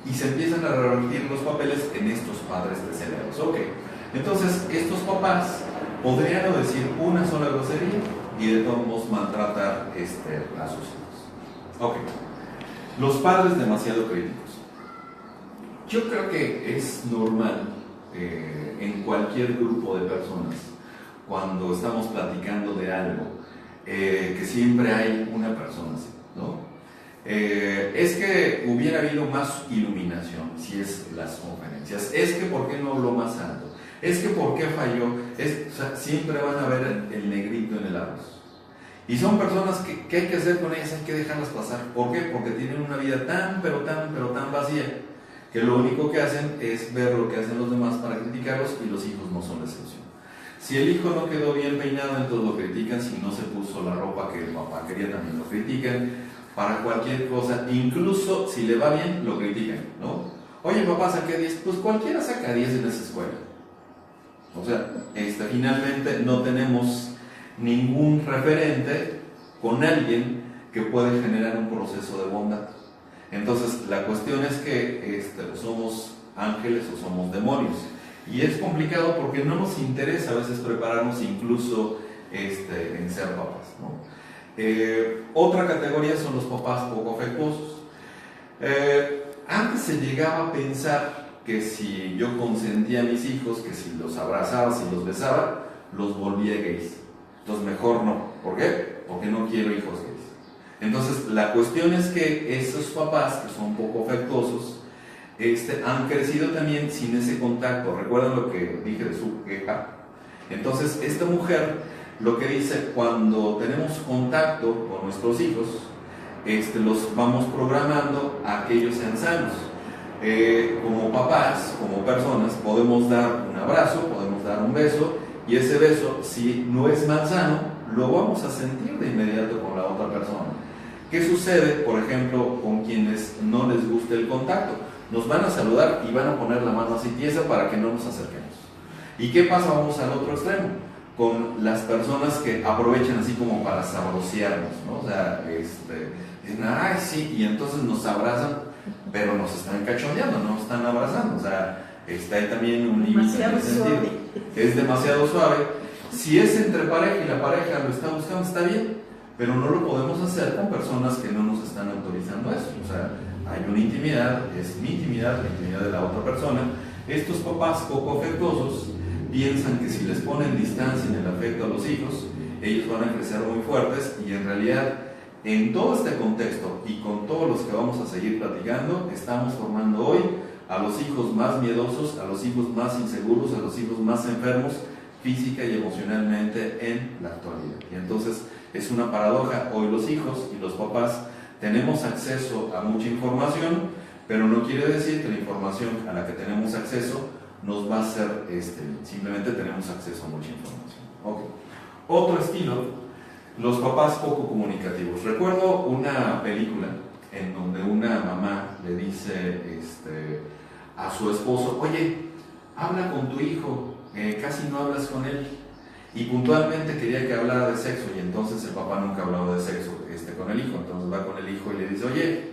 Y se empiezan a revertir los papeles en estos padres de cerebros. Ok, entonces estos papás podrían no decir una sola grosería y de todos modos maltratar a sus hijos. Ok, los padres demasiado críticos. Yo creo que es normal en cualquier grupo de personas, cuando estamos platicando de algo, que siempre hay una persona así, ¿no? Es que hubiera habido más iluminación si es las conferencias, es que ¿por qué no habló más alto? Es que ¿por qué falló? O sea, siempre van a ver el negrito en el arroz. Y son personas que ¿qué hay que hacer con ellas? Hay que dejarlas pasar. ¿Por qué? Porque tienen una vida tan vacía, que lo único que hacen es ver lo que hacen los demás para criticarlos, y los hijos no son la excepción. Si el hijo no quedó bien peinado, entonces lo critican. Si no se puso la ropa que el papá quería, también lo critican. Para cualquier cosa, incluso si le va bien, lo critican, ¿no? Oye, papá, saqué 10. Pues cualquiera saca 10 en esa escuela. O sea, finalmente no tenemos ningún referente con alguien que puede generar un proceso de bondad. Entonces, la cuestión es que somos ángeles o somos demonios. Y es complicado porque no nos interesa a veces prepararnos incluso en ser papás, ¿no? Otra categoría son los papás poco afectuosos. Antes se llegaba a pensar que si yo consentía a mis hijos, que si los abrazaba, si los besaba, los volvía gays. Entonces mejor no. ¿Por qué? Porque no quiero hijos gays. Entonces la cuestión es que esos papás que son poco afectuosos han crecido también sin ese contacto. ¿Recuerdan lo que dije de su queja? Entonces esta mujer lo que dice, cuando tenemos contacto con nuestros hijos, los vamos programando a que ellos sean sanos. Como papás, como personas, podemos dar un abrazo, podemos dar un beso, y ese beso, si no es malsano, lo vamos a sentir de inmediato con la otra persona. ¿Qué sucede, por ejemplo, con quienes no les gusta el contacto? Nos van a saludar y van a poner la mano así tiesa para que no nos acerquemos. ¿Y qué pasa? Vamos al otro extremo, con las personas que aprovechan así como para sabrosearnos, ¿no? O sea, dicen, ay, sí, y entonces nos abrazan, pero nos están cachondeando, no nos están abrazando. O sea, está ahí también un límite en ese sentido. Es demasiado suave. Si es entre pareja y la pareja lo está buscando, está bien, pero no lo podemos hacer con personas que no nos están autorizando eso. O sea, hay una intimidad, es mi intimidad, la intimidad de la otra persona. Estos papás poco afectuosos piensan que si les ponen distancia en el afecto a los hijos, ellos van a crecer muy fuertes, y en realidad, en todo este contexto y con todos los que vamos a seguir platicando, estamos formando hoy a los hijos más miedosos, a los hijos más inseguros, a los hijos más enfermos física y emocionalmente en la actualidad. Y entonces es una paradoja. Hoy los hijos y los papás tenemos acceso a mucha información, pero no quiere decir que la información a la que tenemos acceso nos va a ser simplemente tenemos acceso a mucha información. Okay. Otro estilo, los papás poco comunicativos. Recuerdo una película en donde una mamá le dice a su esposo, oye, habla con tu hijo, casi no hablas con él. Y puntualmente quería que hablara de sexo, y entonces el papá nunca hablaba de sexo con el hijo. Entonces va con el hijo y le dice, oye,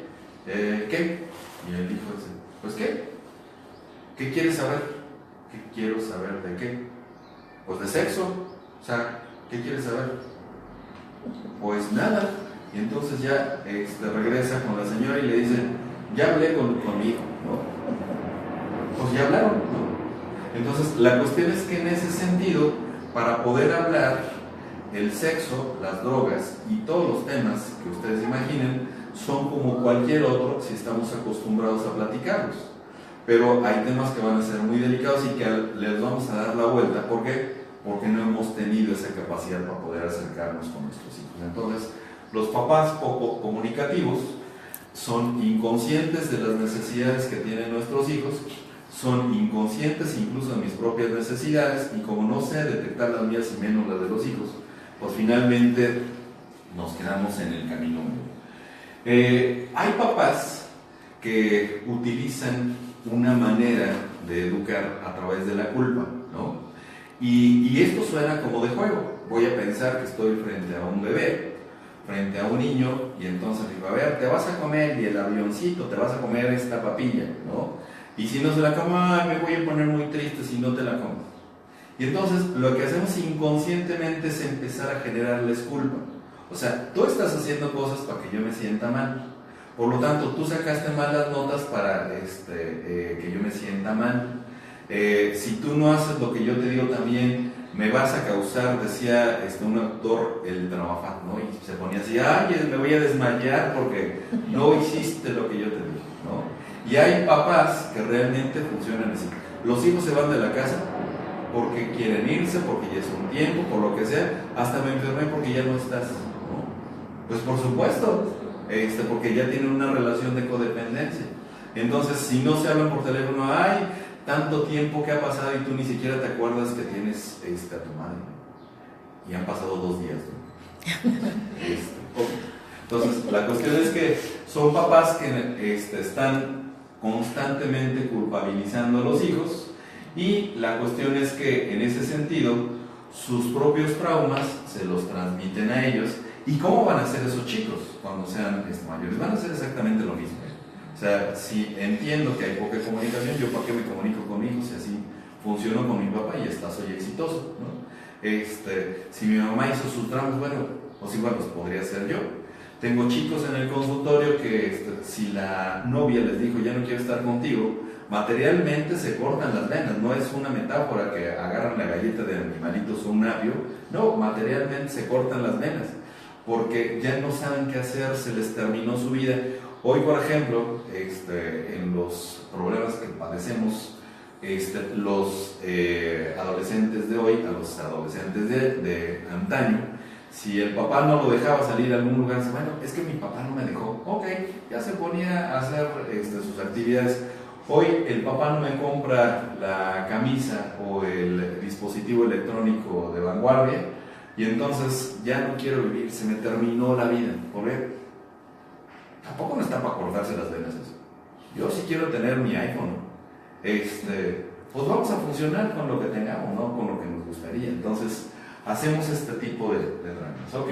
¿qué? Y el hijo dice, pues ¿qué? ¿Qué quieres saber? ¿Qué quiero saber de qué? Pues de sexo. O sea, ¿qué quieres saber? Pues nada. Y entonces ya regresa con la señora y le dice, ya hablé con mi hijo, ¿no? Pues ya hablaron, ¿no? Entonces la cuestión es que en ese sentido, para poder hablar, el sexo, las drogas y todos los temas que ustedes imaginen son como cualquier otro si estamos acostumbrados a platicarlos. Pero hay temas que van a ser muy delicados y que les vamos a dar la vuelta. ¿Por qué? Porque no hemos tenido esa capacidad para poder acercarnos con nuestros hijos. Entonces, los papás poco comunicativos son inconscientes de las necesidades que tienen nuestros hijos, son inconscientes incluso de mis propias necesidades, y como no sé detectar las mías y menos las de los hijos, pues finalmente nos quedamos en el camino. Hay papás que utilizan una manera de educar a través de la culpa, ¿no? Y esto suena como de juego. Voy a pensar que estoy frente a un bebé, frente a un niño, y entonces digo, a ver, te vas a comer y el avioncito, te vas a comer esta papilla, ¿no? Y si no se la coma, me voy a poner muy triste si no te la comes. Y entonces lo que hacemos inconscientemente es empezar a generarles culpa. O sea, tú estás haciendo cosas para que yo me sienta mal. Por lo tanto, tú sacaste malas notas para que yo me sienta mal. Si tú no haces lo que yo te digo también, me vas a causar, decía un actor, el trabajar, ¿no? Y se ponía así, ay, me voy a desmayar porque no hiciste lo que yo te dije, ¿no? Y hay papás que realmente funcionan así. Los hijos se van de la casa porque quieren irse, porque ya es un tiempo, por lo que sea, hasta me enfermé porque ya no estás, ¿no? Pues por supuesto, porque ya tienen una relación de codependencia. Entonces, si no se hablan por teléfono, ay, tanto tiempo que ha pasado y tú ni siquiera te acuerdas que tienes a tu madre, y han pasado 2 días, ¿no? Entonces, la cuestión es que son papás que están constantemente culpabilizando a los hijos, y la cuestión es que en ese sentido sus propios traumas se los transmiten a ellos, ¿Y cómo van a ser esos chicos cuando sean mayores? Van a ser exactamente lo mismo. O sea, si entiendo que hay poca comunicación, ¿yo para qué me comunico con mi hijo si así funciono con mi papá y hasta soy exitoso, ¿no? Si mi mamá hizo sus tramos, bueno, pues igual los podría hacer yo. Tengo chicos en el consultorio que si la novia les dijo ya no quiero estar contigo, materialmente se cortan las venas. No es una metáfora que agarran la galleta de animalitos o un apio, no, materialmente se cortan las venas porque ya no saben qué hacer, se les terminó su vida. Hoy, por ejemplo, en los problemas que padecemos, los adolescentes de hoy a los adolescentes de antaño, si el papá no lo dejaba salir a algún lugar, dice, bueno, es que mi papá no me dejó, ok, ya se ponía a hacer sus actividades. Hoy el papá no me compra la camisa o el dispositivo electrónico de vanguardia y entonces ya no quiero vivir, se me terminó la vida. ¿Por qué? Tampoco no está para cortarse las venas eso. Yo sí quiero tener mi iPhone. Pues vamos a funcionar con lo que tengamos, no con lo que nos gustaría. Entonces, hacemos este tipo de dramas. Ok.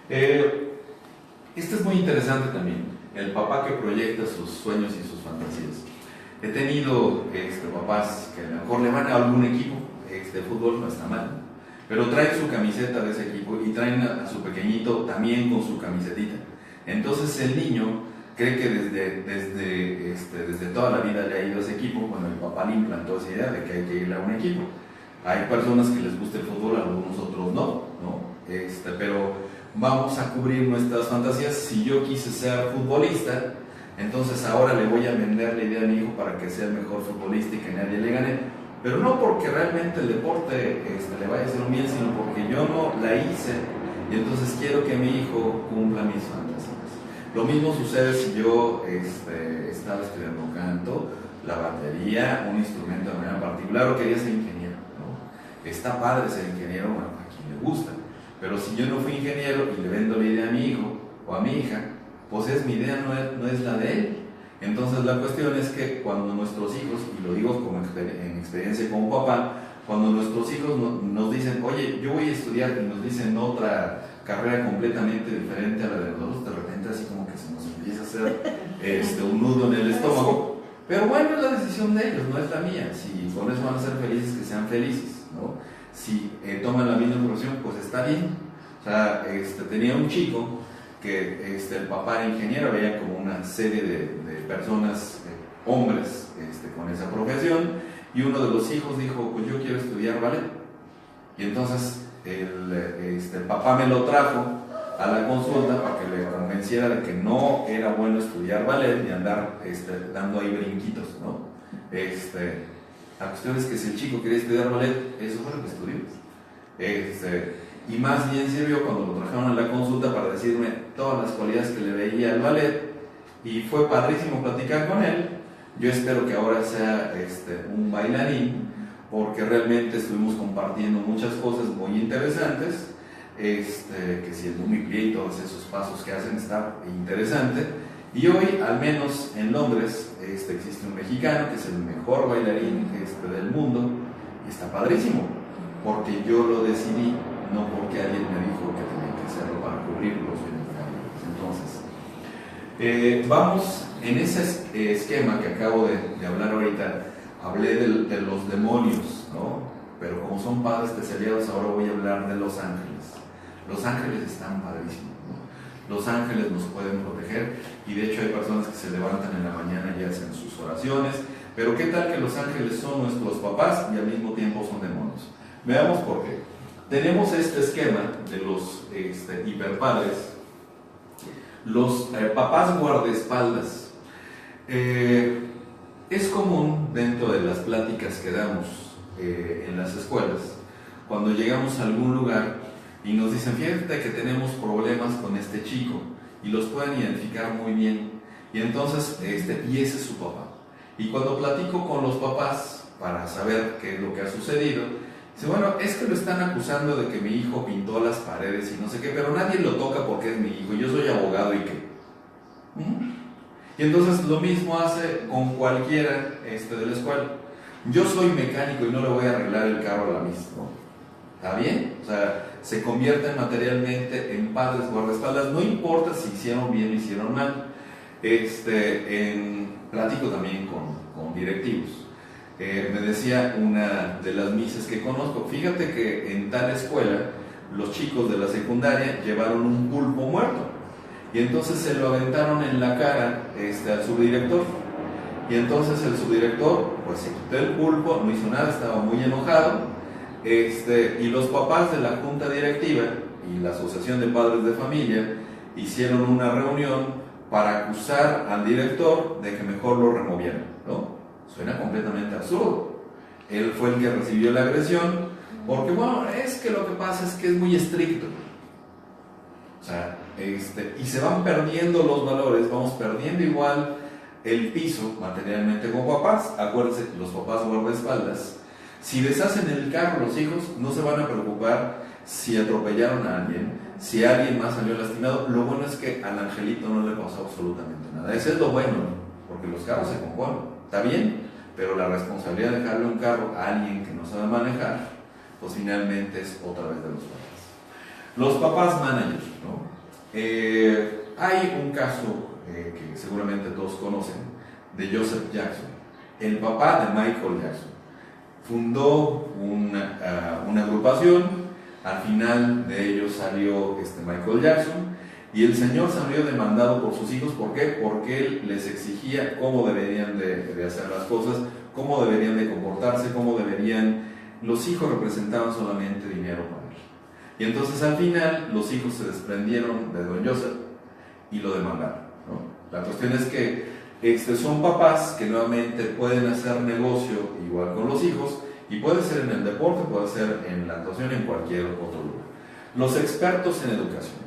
Este es muy interesante también. El papá que proyecta sus sueños y sus fantasías. He tenido papás que a lo mejor le van a algún equipo de fútbol, no está mal, pero traen su camiseta de ese equipo y traen a su pequeñito también con su camisetita. Entonces el niño cree que desde toda la vida le ha ido a ese equipo. Bueno, el papá le implantó esa idea de que hay que ir a un equipo. Hay personas que les gusta el fútbol, algunos otros no, pero vamos a cubrir nuestras fantasías. Si yo quise ser futbolista, entonces ahora le voy a vender la idea a mi hijo para que sea el mejor futbolista y que nadie le gane, pero no porque realmente el deporte le vaya a hacer un bien, sino porque yo no la hice y entonces quiero que mi hijo cumpla mis fantasías. Lo mismo sucede si yo estaba estudiando canto, la batería, un instrumento de manera particular, o quería ser ingeniero, ¿no? Está padre ser ingeniero, bueno, a quien le gusta, pero si yo no fui ingeniero y le vendo la idea a mi hijo o a mi hija, pues mi idea no es la de él. Entonces la cuestión es que cuando nuestros hijos, y lo digo como en experiencia como papá, cuando nuestros hijos nos dicen, oye, yo voy a estudiar, y nos dicen otra carrera completamente diferente a la de nosotros, de repente así como que se nos empieza a hacer un nudo en el estómago. Pero bueno, es la decisión de ellos, no es la mía. Si con eso van a ser felices, que sean felices, ¿no? Si toman la misma profesión, pues está bien. O sea, tenía un chico que el papá era ingeniero, había como una serie de personas, hombres, con esa profesión, y uno de los hijos dijo, pues yo quiero estudiar ballet. Y entonces el papá me lo trajo a la consulta para que le convenciera de que no era bueno estudiar ballet y andar dando ahí brinquitos, ¿no? La cuestión es que si el chico quería estudiar ballet, eso fue lo que estudió. Y más bien sirvió cuando lo trajeron a la consulta para decirme todas las cualidades que le veía al ballet, y fue padrísimo platicar con él. Yo espero que ahora sea un bailarín, porque realmente estuvimos compartiendo muchas cosas muy interesantes, que si el Mumipie y todos esos pasos que hacen está interesante. Y hoy, al menos en Londres, existe un mexicano que es el mejor bailarín del mundo, y está padrísimo, porque yo lo decidí, no porque alguien me dijo que tenía que hacerlo para cubrir los beneficios. Entonces, vamos en ese esquema que acabo de hablar ahorita. Hablé de los demonios, ¿no? Pero como son padres especializados, ahora voy a hablar de los ángeles. Los ángeles están padrísimos, ¿no? Los ángeles nos pueden proteger, y de hecho hay personas que se levantan en la mañana y hacen sus oraciones. Pero ¿qué tal que los ángeles son nuestros papás y al mismo tiempo son demonios? Veamos por qué. Tenemos este esquema de los hiperpadres, los papás guardaespaldas. Es común dentro de las pláticas que damos en las escuelas, cuando llegamos a algún lugar y nos dicen, fíjate que tenemos problemas con este chico, y los pueden identificar muy bien, y entonces, y ese es su papá. Y cuando platico con los papás para saber qué es lo que ha sucedido, dice, bueno, es que lo están acusando de que mi hijo pintó las paredes y no sé qué, pero nadie lo toca porque es mi hijo, yo soy abogado y qué. Y entonces lo mismo hace con cualquiera de la escuela. Yo soy mecánico y no le voy a arreglar el carro a la misma, ¿no? ¿Está bien? O sea, se convierten materialmente en padres guardaespaldas, no importa si hicieron bien o hicieron mal. Platico también con directivos. Me decía una de las mises que conozco, fíjate que en tal escuela los chicos de la secundaria llevaron un pulpo muerto y entonces se lo aventaron en la cara al subdirector, y entonces el subdirector pues se quitó el pulpo, no hizo nada, estaba muy enojado, y los papás de la junta directiva y la asociación de padres de familia hicieron una reunión para acusar al director de que mejor lo removieran, ¿no? Suena completamente absurdo. Él fue el que recibió la agresión, porque bueno, es que lo que pasa es que es muy estricto. O sea, y se van perdiendo los valores, vamos perdiendo igual el piso materialmente como papás. Acuérdense, los papás guardaespaldas, si deshacen el carro los hijos, no se van a preocupar si atropellaron a alguien, si alguien más salió lastimado. Lo bueno es que al angelito no le pasó absolutamente nada. Eso es lo bueno, porque los carros se componen, está bien, pero la responsabilidad de dejarle un carro a alguien que no sabe manejar, pues finalmente es otra vez de los papás. Los papás managers, ¿no? Hay un caso que seguramente todos conocen, de Joseph Jackson, el papá de Michael Jackson. Fundó una agrupación, al final de ellos salió Michael Jackson, y el señor salió demandado por sus hijos. ¿Por qué? Porque él les exigía cómo deberían de hacer las cosas, cómo deberían de comportarse, cómo deberían. Los hijos representaban solamente dinero para él. Y entonces al final los hijos se desprendieron de don Joseph y lo demandaron, ¿no? La cuestión es que son papás que nuevamente pueden hacer negocio igual con los hijos, y puede ser en el deporte, puede ser en la actuación, en cualquier otro lugar. Los expertos en educación.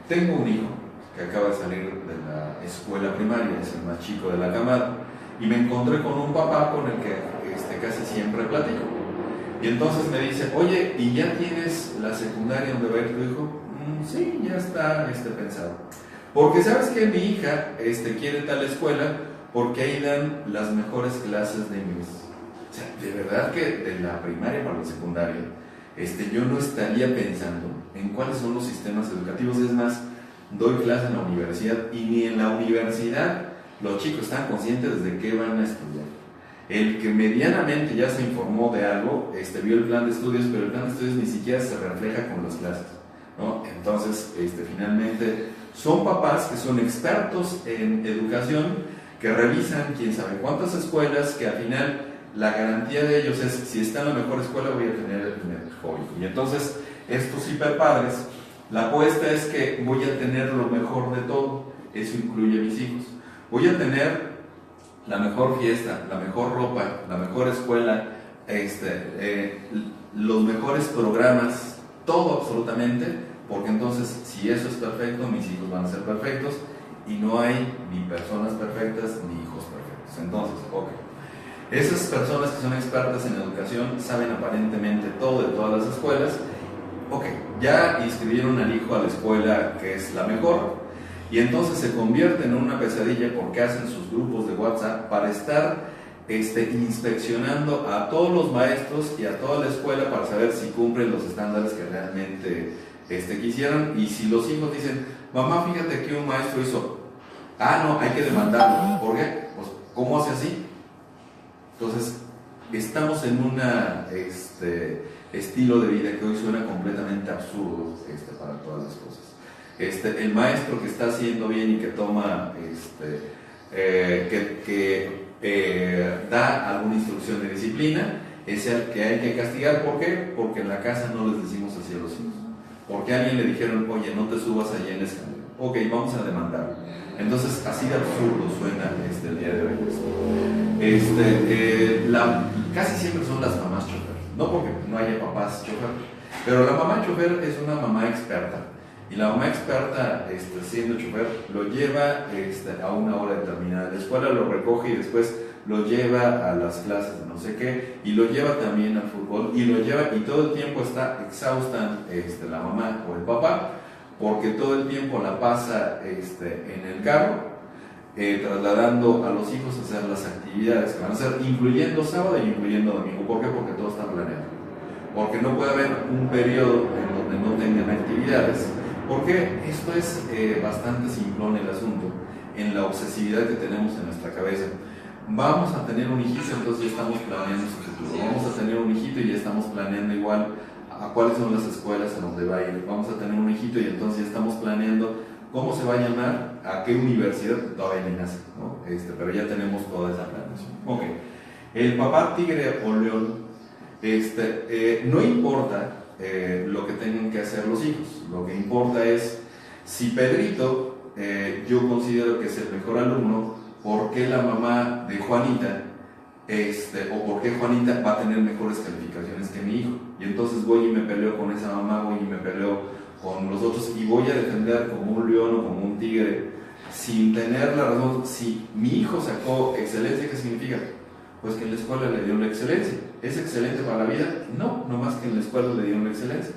Tengo un hijo que acaba de salir de la escuela primaria, es el más chico de la camada, y me encontré con un papá con el que casi siempre platico. Y entonces me dice, oye, ¿y ya tienes la secundaria donde va a ir tu hijo? Sí, ya está pensado. Porque sabes que mi hija quiere tal escuela porque ahí dan las mejores clases de inglés. O sea, de verdad que de la primaria para la secundaria, yo no estaría pensando en cuáles son los sistemas educativos. Es más, doy clase en la universidad y ni en la universidad los chicos están conscientes de qué van a estudiar. El que medianamente ya se informó de algo, vio el plan de estudios, pero el plan de estudios ni siquiera se refleja con las clases, ¿no? Entonces, finalmente, son papás que son expertos en educación, que revisan quién sabe cuántas escuelas, que al final la garantía de ellos es, si está en la mejor escuela voy a tener el mejor hijo. Y entonces, estos hiperpadres, la apuesta es que voy a tener lo mejor de todo. Eso incluye a mis hijos. Voy a tener la mejor fiesta, la mejor ropa, la mejor escuela, los mejores programas, todo absolutamente, porque entonces si eso es perfecto, mis hijos van a ser perfectos, y no hay ni personas perfectas ni hijos perfectos. Entonces, ok, esas personas que son expertas en educación saben aparentemente todo de todas las escuelas. Ok, ya inscribieron al hijo a la escuela que es la mejor, y entonces se convierten en una pesadilla porque hacen sus grupos de WhatsApp para estar inspeccionando a todos los maestros y a toda la escuela para saber si cumplen los estándares que realmente quisieran. Y si los hijos dicen, mamá, fíjate que un maestro hizo, no, hay que demandarlo. ¿Por qué? Pues, ¿cómo hace así? Entonces, estamos en un estilo de vida que hoy suena completamente absurdo para todas las cosas. El maestro que está haciendo bien y que toma, da alguna instrucción de disciplina, es el que hay que castigar. ¿Por qué? Porque en la casa no les decimos así a los hijos. Porque a alguien le dijeron, oye, no te subas allá en la escalera. Ok, vamos a demandar. Entonces, así de absurdo suena el día de hoy. Casi siempre son las mamás chofer. No porque no haya papás chofer, pero la mamá chofer es una mamá experta. Y la mamá experta, siendo chofer, lo lleva a una hora determinada. La escuela lo recoge y después lo lleva a las clases de no sé qué, y lo lleva también al fútbol, y lo lleva, y todo el tiempo está exhausta la mamá o el papá, porque todo el tiempo la pasa en el carro, trasladando a los hijos a hacer las actividades que van a hacer, incluyendo sábado y incluyendo domingo. ¿Por qué? Porque todo está planeado. porque no puede haber un periodo en donde no tengan actividades, porque esto es bastante simplón el asunto, en la obsesividad que tenemos en nuestra cabeza. Vamos a tener un hijito, entonces ya estamos planeando su futuro. Vamos a tener un hijito y ya estamos planeando igual a cuáles son las escuelas a donde va a ir. Vamos a tener un hijito y entonces ya estamos planeando cómo se va a llamar, a qué universidad, todavía ni nace, ¿no? Pero ya tenemos toda esa planeación. Ok. El papá tigre o león, no importa lo que tengan que hacer los hijos, lo que importa es si Pedrito, yo considero que es el mejor alumno, ¿por qué la mamá de Juanita, o por qué Juanita va a tener mejores calificaciones que mi hijo? Y entonces voy y me peleo con esa mamá, voy y me peleo con los otros y voy a defender como un león o como un tigre sin tener la razón. Si mi hijo sacó excelencia, ¿qué significa? Pues que en la escuela le dieron la excelencia. ¿Es excelente para la vida? No, nomás que en la escuela le dieron la excelencia.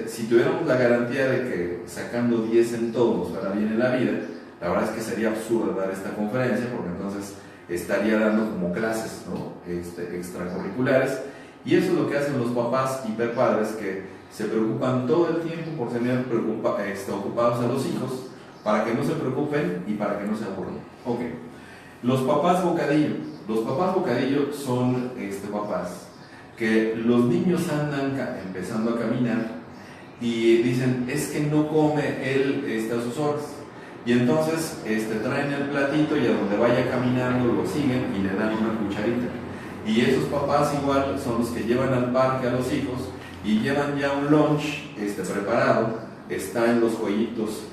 Si tuviéramos la garantía de que sacando 10 en todo nos fuera bien en la vida, la verdad es que sería absurdo dar esta conferencia, porque entonces estaría dando como clases, ¿no? Extracurriculares, y eso es lo que hacen los papás hiperpadres, que se preocupan todo el tiempo por tener ocupados a los hijos, para que no se preocupen y para que no se aburran. Ok. Los papás bocadillo. Los papás bocadillo son papás que los niños andan empezando a caminar y dicen, es que no come él a sus horas. Y entonces traen el platito y a donde vaya caminando lo siguen y le dan una cucharita. Y esos papás igual son los que llevan al parque a los hijos y llevan ya un lunch preparado, está en los jueguitos,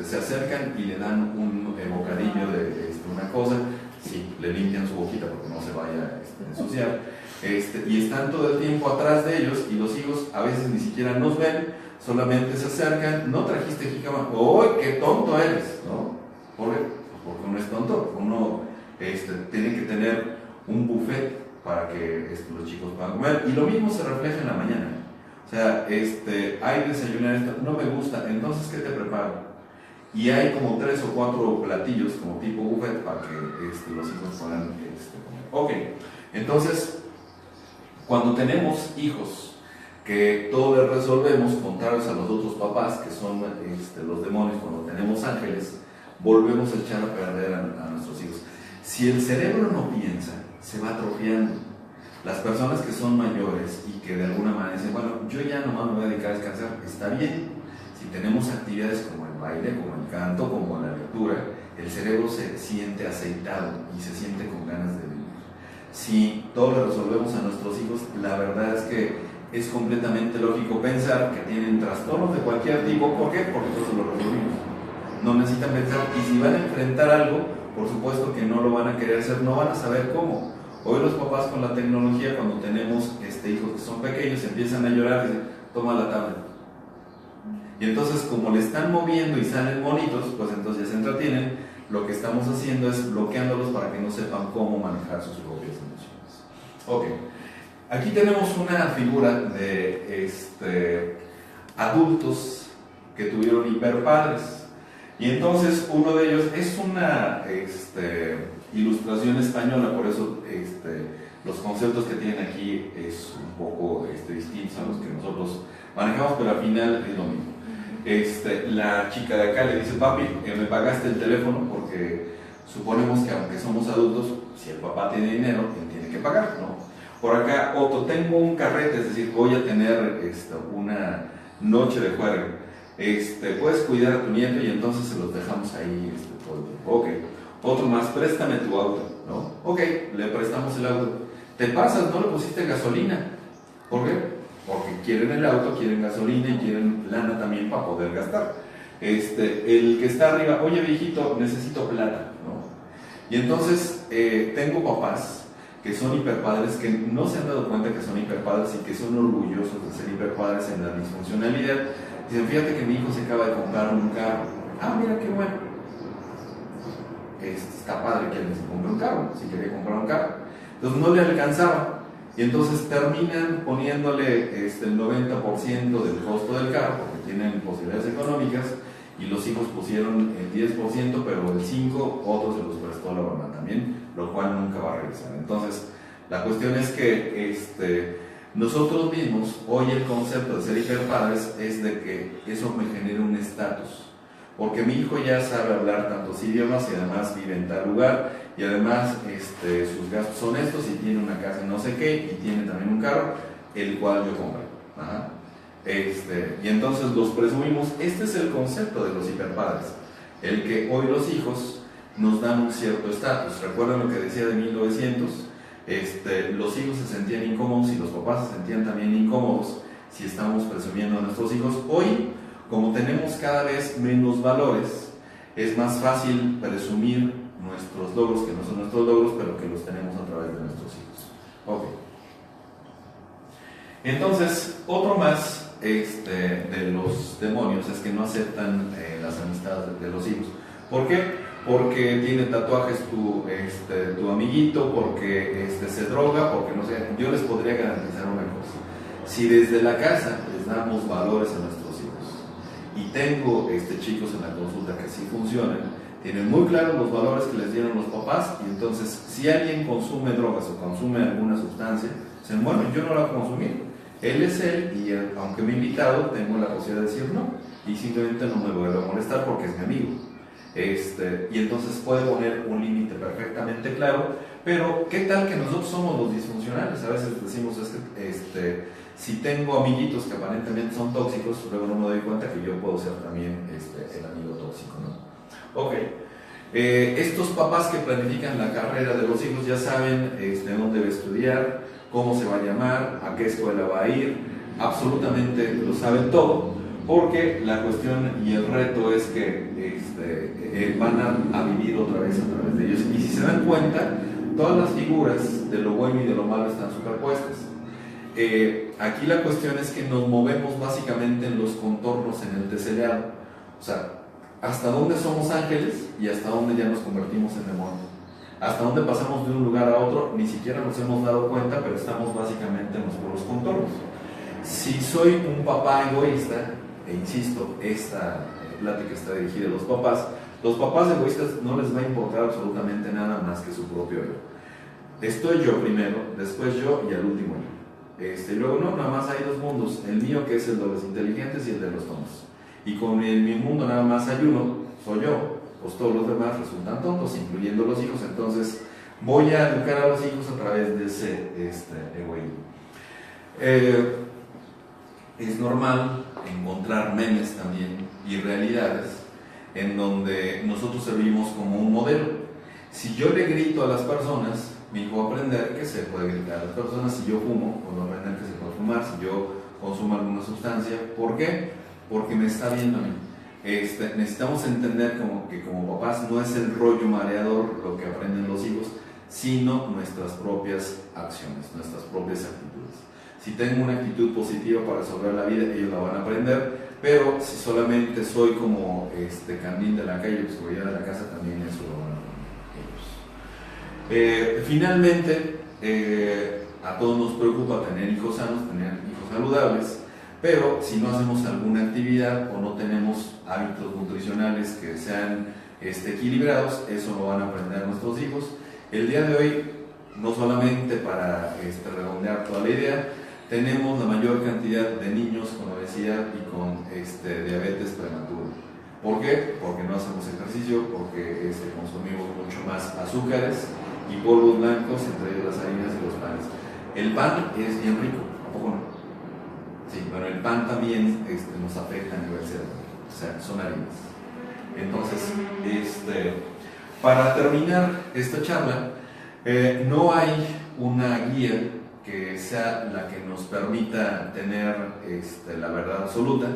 se acercan y le dan un bocadillo de una cosa, sí, le limpian su boquita porque no se vaya a ensuciar, y están todo el tiempo atrás de ellos y los hijos a veces ni siquiera nos ven, solamente se acercan, no trajiste jícama, ¡uy, qué tonto eres! ¿No? Porque uno es tonto, uno tiene que tener un buffet para que los chicos puedan comer, y lo mismo se refleja en la mañana. O sea, hay desayunar esto, no me gusta, entonces ¿qué te preparo? Y hay como 3 o 4 platillos como tipo buffet para que los hijos puedan comer. Ok, entonces, cuando tenemos hijos que todo les resolvemos, contrarios a los otros papás que son los demonios, cuando tenemos ángeles, volvemos a echar a perder a nuestros hijos. Si el cerebro no piensa, se va atrofiando. Las personas que son mayores y que de alguna manera dicen, bueno, yo ya nomás me voy a dedicar a descansar, está bien. Si tenemos actividades como el baile, como el canto, como la lectura, el cerebro se siente aceitado y se siente con ganas de vivir. Si todo lo resolvemos a nuestros hijos, la verdad es que es completamente lógico pensar que tienen trastornos de cualquier tipo. ¿Por qué? Porque nosotros lo resolvimos. No necesitan pensar, y si van a enfrentar algo, por supuesto que no lo van a querer hacer, no van a saber cómo. Hoy los papás con la tecnología, cuando tenemos hijos que son pequeños, empiezan a llorar y dicen, toma la tablet. Y entonces, como le están moviendo y salen bonitos, pues entonces ya se entretienen. Lo que estamos haciendo es bloqueándolos para que no sepan cómo manejar sus propias emociones. Ok, aquí tenemos una figura de adultos que tuvieron hiperpadres. Y entonces uno de ellos es una ilustración española, por eso los conceptos que tienen aquí es un poco distintos a los que nosotros manejamos, pero al final es lo mismo. La chica de acá le dice, papi, me pagaste el teléfono, porque suponemos que aunque somos adultos, si el papá tiene dinero, él tiene que pagar, ¿no? Por acá, Otto, tengo un carrete, es decir, voy a tener una noche de juego. Puedes cuidar a tu nieto, y entonces se los dejamos ahí todo el tiempo. Ok. Otro más, préstame tu auto, ¿no? Ok, le prestamos el auto. Te pasas, no le pusiste gasolina. ¿Por qué? Porque quieren el auto, quieren gasolina y quieren lana también para poder gastar. El que está arriba, oye viejito, necesito plata, ¿no? Y entonces tengo papás que son hiperpadres, que no se han dado cuenta que son hiperpadres y que son orgullosos de ser hiperpadres en la disfuncionalidad. Dicen, fíjate que mi hijo se acaba de comprar un carro. Ah, mira qué bueno. Está padre que él se compre un carro, si quería comprar un carro. Entonces no le alcanzaba. Y entonces terminan poniéndole el 90% del costo del carro, porque tienen posibilidades económicas, y los hijos pusieron el 10%, pero el 5% otros se los prestó la mamá también, lo cual nunca va a regresar. Entonces, la cuestión es que Nosotros mismos, hoy el concepto de ser hiperpadres es de que eso me genera un estatus, porque mi hijo ya sabe hablar tantos idiomas y además vive en tal lugar y además sus gastos son estos y tiene una casa en no sé qué y tiene también un carro, el cual yo compré. Ajá. Y entonces los presumimos. Este es el concepto de los hiperpadres, el que hoy los hijos nos dan un cierto estatus. ¿Recuerdan lo que decía de 1900? Los hijos se sentían incómodos y los papás se sentían también incómodos si estamos presumiendo a nuestros hijos. Hoy, como tenemos cada vez menos valores, es más fácil presumir nuestros logros, que no son nuestros logros, pero que los tenemos a través de nuestros hijos. Ok. Entonces, otro más de los demonios es que no aceptan las amistades de los hijos. ¿Por qué? Porque tiene tatuajes tu amiguito, porque se droga, porque no sé. Yo les podría garantizar una cosa: si desde la casa les damos valores a nuestros hijos, y tengo chicos en la consulta que sí funcionan, tienen muy claros los valores que les dieron los papás, y entonces si alguien consume drogas o consume alguna sustancia, dicen, bueno, yo no la consumí, él es él, y aunque me he invitado, tengo la posibilidad de decir no, y simplemente no me vuelvo a molestar porque es mi amigo. Y entonces puede poner un límite perfectamente claro. Pero ¿qué tal que nosotros somos los disfuncionales? A veces decimos, si tengo amiguitos que aparentemente son tóxicos, luego no me doy cuenta que yo puedo ser también el amigo tóxico, ¿no? Ok. Estos papás que planifican la carrera de los hijos ya saben dónde va a estudiar, cómo se va a llamar, a qué escuela va a ir, absolutamente lo saben todo, porque la cuestión y el reto es que van a vivir otra vez a través de ellos. Y si se dan cuenta, todas las figuras de lo bueno y de lo malo están superpuestas. Aquí la cuestión es que nos movemos básicamente en los contornos, en el tesellado. O sea, hasta dónde somos ángeles y hasta dónde ya nos convertimos en demonios. Hasta dónde pasamos de un lugar a otro, ni siquiera nos hemos dado cuenta, pero estamos básicamente en los puros contornos. Si soy un papá egoísta, e insisto, esta plática está dirigida a los papás egoístas no les va a importar absolutamente nada más que su propio yo. Estoy yo primero, después yo y al último yo. Luego no, nada más hay dos mundos, el mío que es el de los inteligentes y el de los tontos. Y con mi mundo nada más hay uno, soy yo, pues todos los demás resultan tontos, incluyendo los hijos. Entonces voy a educar a los hijos a través de ese egoísmo. Es normal encontrar memes también y realidades en donde nosotros servimos como un modelo. Si yo le grito a las personas, mi hijo va a aprender que se puede gritar a las personas. Si yo fumo, pues va a aprender que se puede fumar. Si yo consumo alguna sustancia, ¿por qué? Porque me está viendo a mí. Necesitamos entender que como papás no es el rollo mareador lo que aprenden los hijos, sino nuestras propias acciones, nuestras propias actitudes. Si tengo una actitud positiva para resolver la vida, ellos la van a aprender, pero si solamente soy como candil de la calle, seguridad de la casa, también eso lo van a aprender ellos. Finalmente, a todos nos preocupa tener hijos sanos, tener hijos saludables, pero si no hacemos alguna actividad o no tenemos hábitos nutricionales que sean equilibrados, eso lo van a aprender nuestros hijos. El día de hoy, no solamente para redondear toda la idea, tenemos la mayor cantidad de niños con obesidad y con diabetes prematura. ¿Por qué? Porque no hacemos ejercicio, porque consumimos mucho más azúcares y polvos blancos, entre ellos las harinas y los panes. El pan es bien rico, ¿a poco no? Sí, bueno, el pan también nos afecta a nivel cerebral, o sea, son harinas. Entonces, para terminar esta charla, no hay una guía que sea la que nos permita tener la verdad absoluta.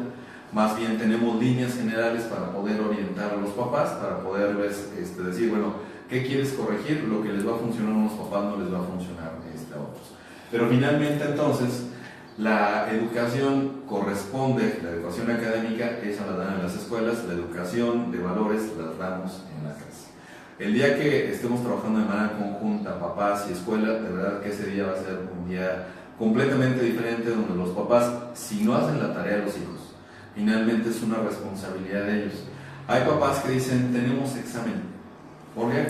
Más bien tenemos líneas generales para poder orientar a los papás, para poderles decir, bueno, ¿qué quieres corregir? Lo que les va a funcionar a unos papás no les va a funcionar a otros. Pero finalmente entonces, la educación corresponde, la educación académica, esa la dan en las escuelas, la educación de valores las damos en la casa. El día que estemos trabajando de manera conjunta, papás y escuela, de verdad que ese día va a ser un día completamente diferente, donde los papás, si no hacen la tarea de los hijos, finalmente es una responsabilidad de ellos. Hay papás que dicen, tenemos examen. ¿Por qué?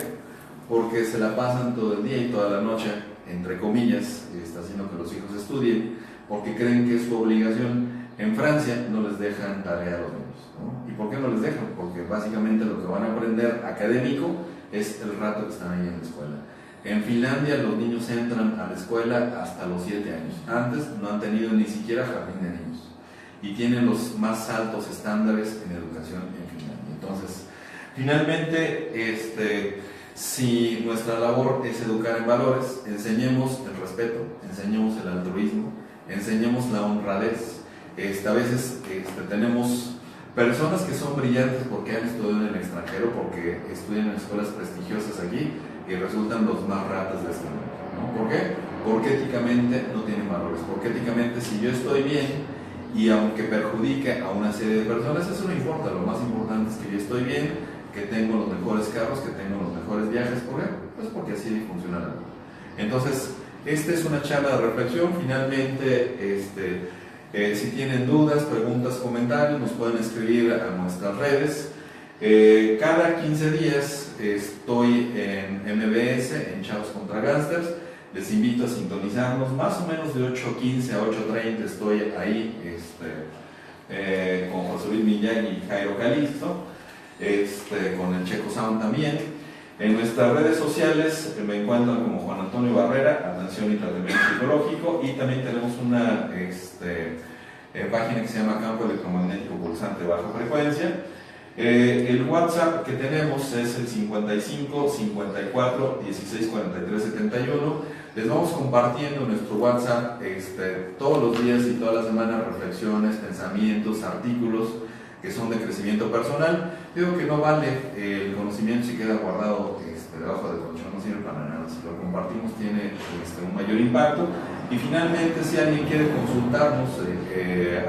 Porque se la pasan todo el día y toda la noche entre comillas, está haciendo que los hijos estudien porque creen que es su obligación. En Francia no les dejan tarea a los niños, ¿no? ¿Y por qué no les dejan? Porque básicamente lo que van a aprender académico es el rato que están ahí en la escuela. En Finlandia los niños entran a la escuela hasta los 7 años. Antes no han tenido ni siquiera jardín de niños. Y tienen los más altos estándares en educación en Finlandia. Entonces, finalmente, si nuestra labor es educar en valores, enseñemos el respeto, enseñemos el altruismo, enseñemos la honradez. A veces tenemos personas que son brillantes porque han estudiado en el extranjero, porque estudian en escuelas prestigiosas aquí y resultan los más ratas de este mundo, ¿no? ¿Por qué? Porque éticamente no tienen valores, porque éticamente si yo estoy bien y aunque perjudique a una serie de personas, eso no importa, lo más importante es que yo estoy bien, que tengo los mejores carros, que tengo los mejores viajes. ¿Por qué? Pues porque así funciona la vida. Entonces, esta es una charla de reflexión. Finalmente, si tienen dudas, preguntas, comentarios, nos pueden escribir a nuestras redes. Cada 15 días estoy en MBS, en Chavos contra Gangsters. Les invito a sintonizarnos, más o menos de 8:15 a 8:30 estoy ahí con José Luis Millán y Jairo Calixto, con el Checo Sound también. En nuestras redes sociales me encuentran como Juan Antonio Barrera, Atención y Tratamiento Psicológico, y también tenemos una página que se llama Campo Electromagnético Pulsante Baja Frecuencia. El WhatsApp que tenemos es el 55 54 16 43 71. Les vamos compartiendo en nuestro WhatsApp todos los días y todas las semanas reflexiones, pensamientos, artículos que son de crecimiento personal. Digo que no vale el conocimiento si queda guardado debajo del colchón, no sirve para nada. Si lo compartimos tiene un mayor impacto. Y finalmente, si alguien quiere consultarnos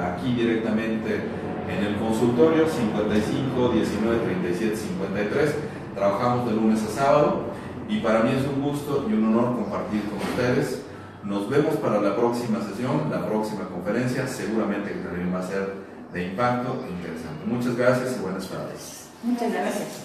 aquí directamente en el consultorio 55 19 37 53, trabajamos de lunes a sábado y para mí es un gusto y un honor compartir con ustedes. Nos vemos para la próxima sesión, la próxima conferencia, seguramente que también va a ser de impacto e interesante. Muchas gracias y buenas tardes. Muchas gracias.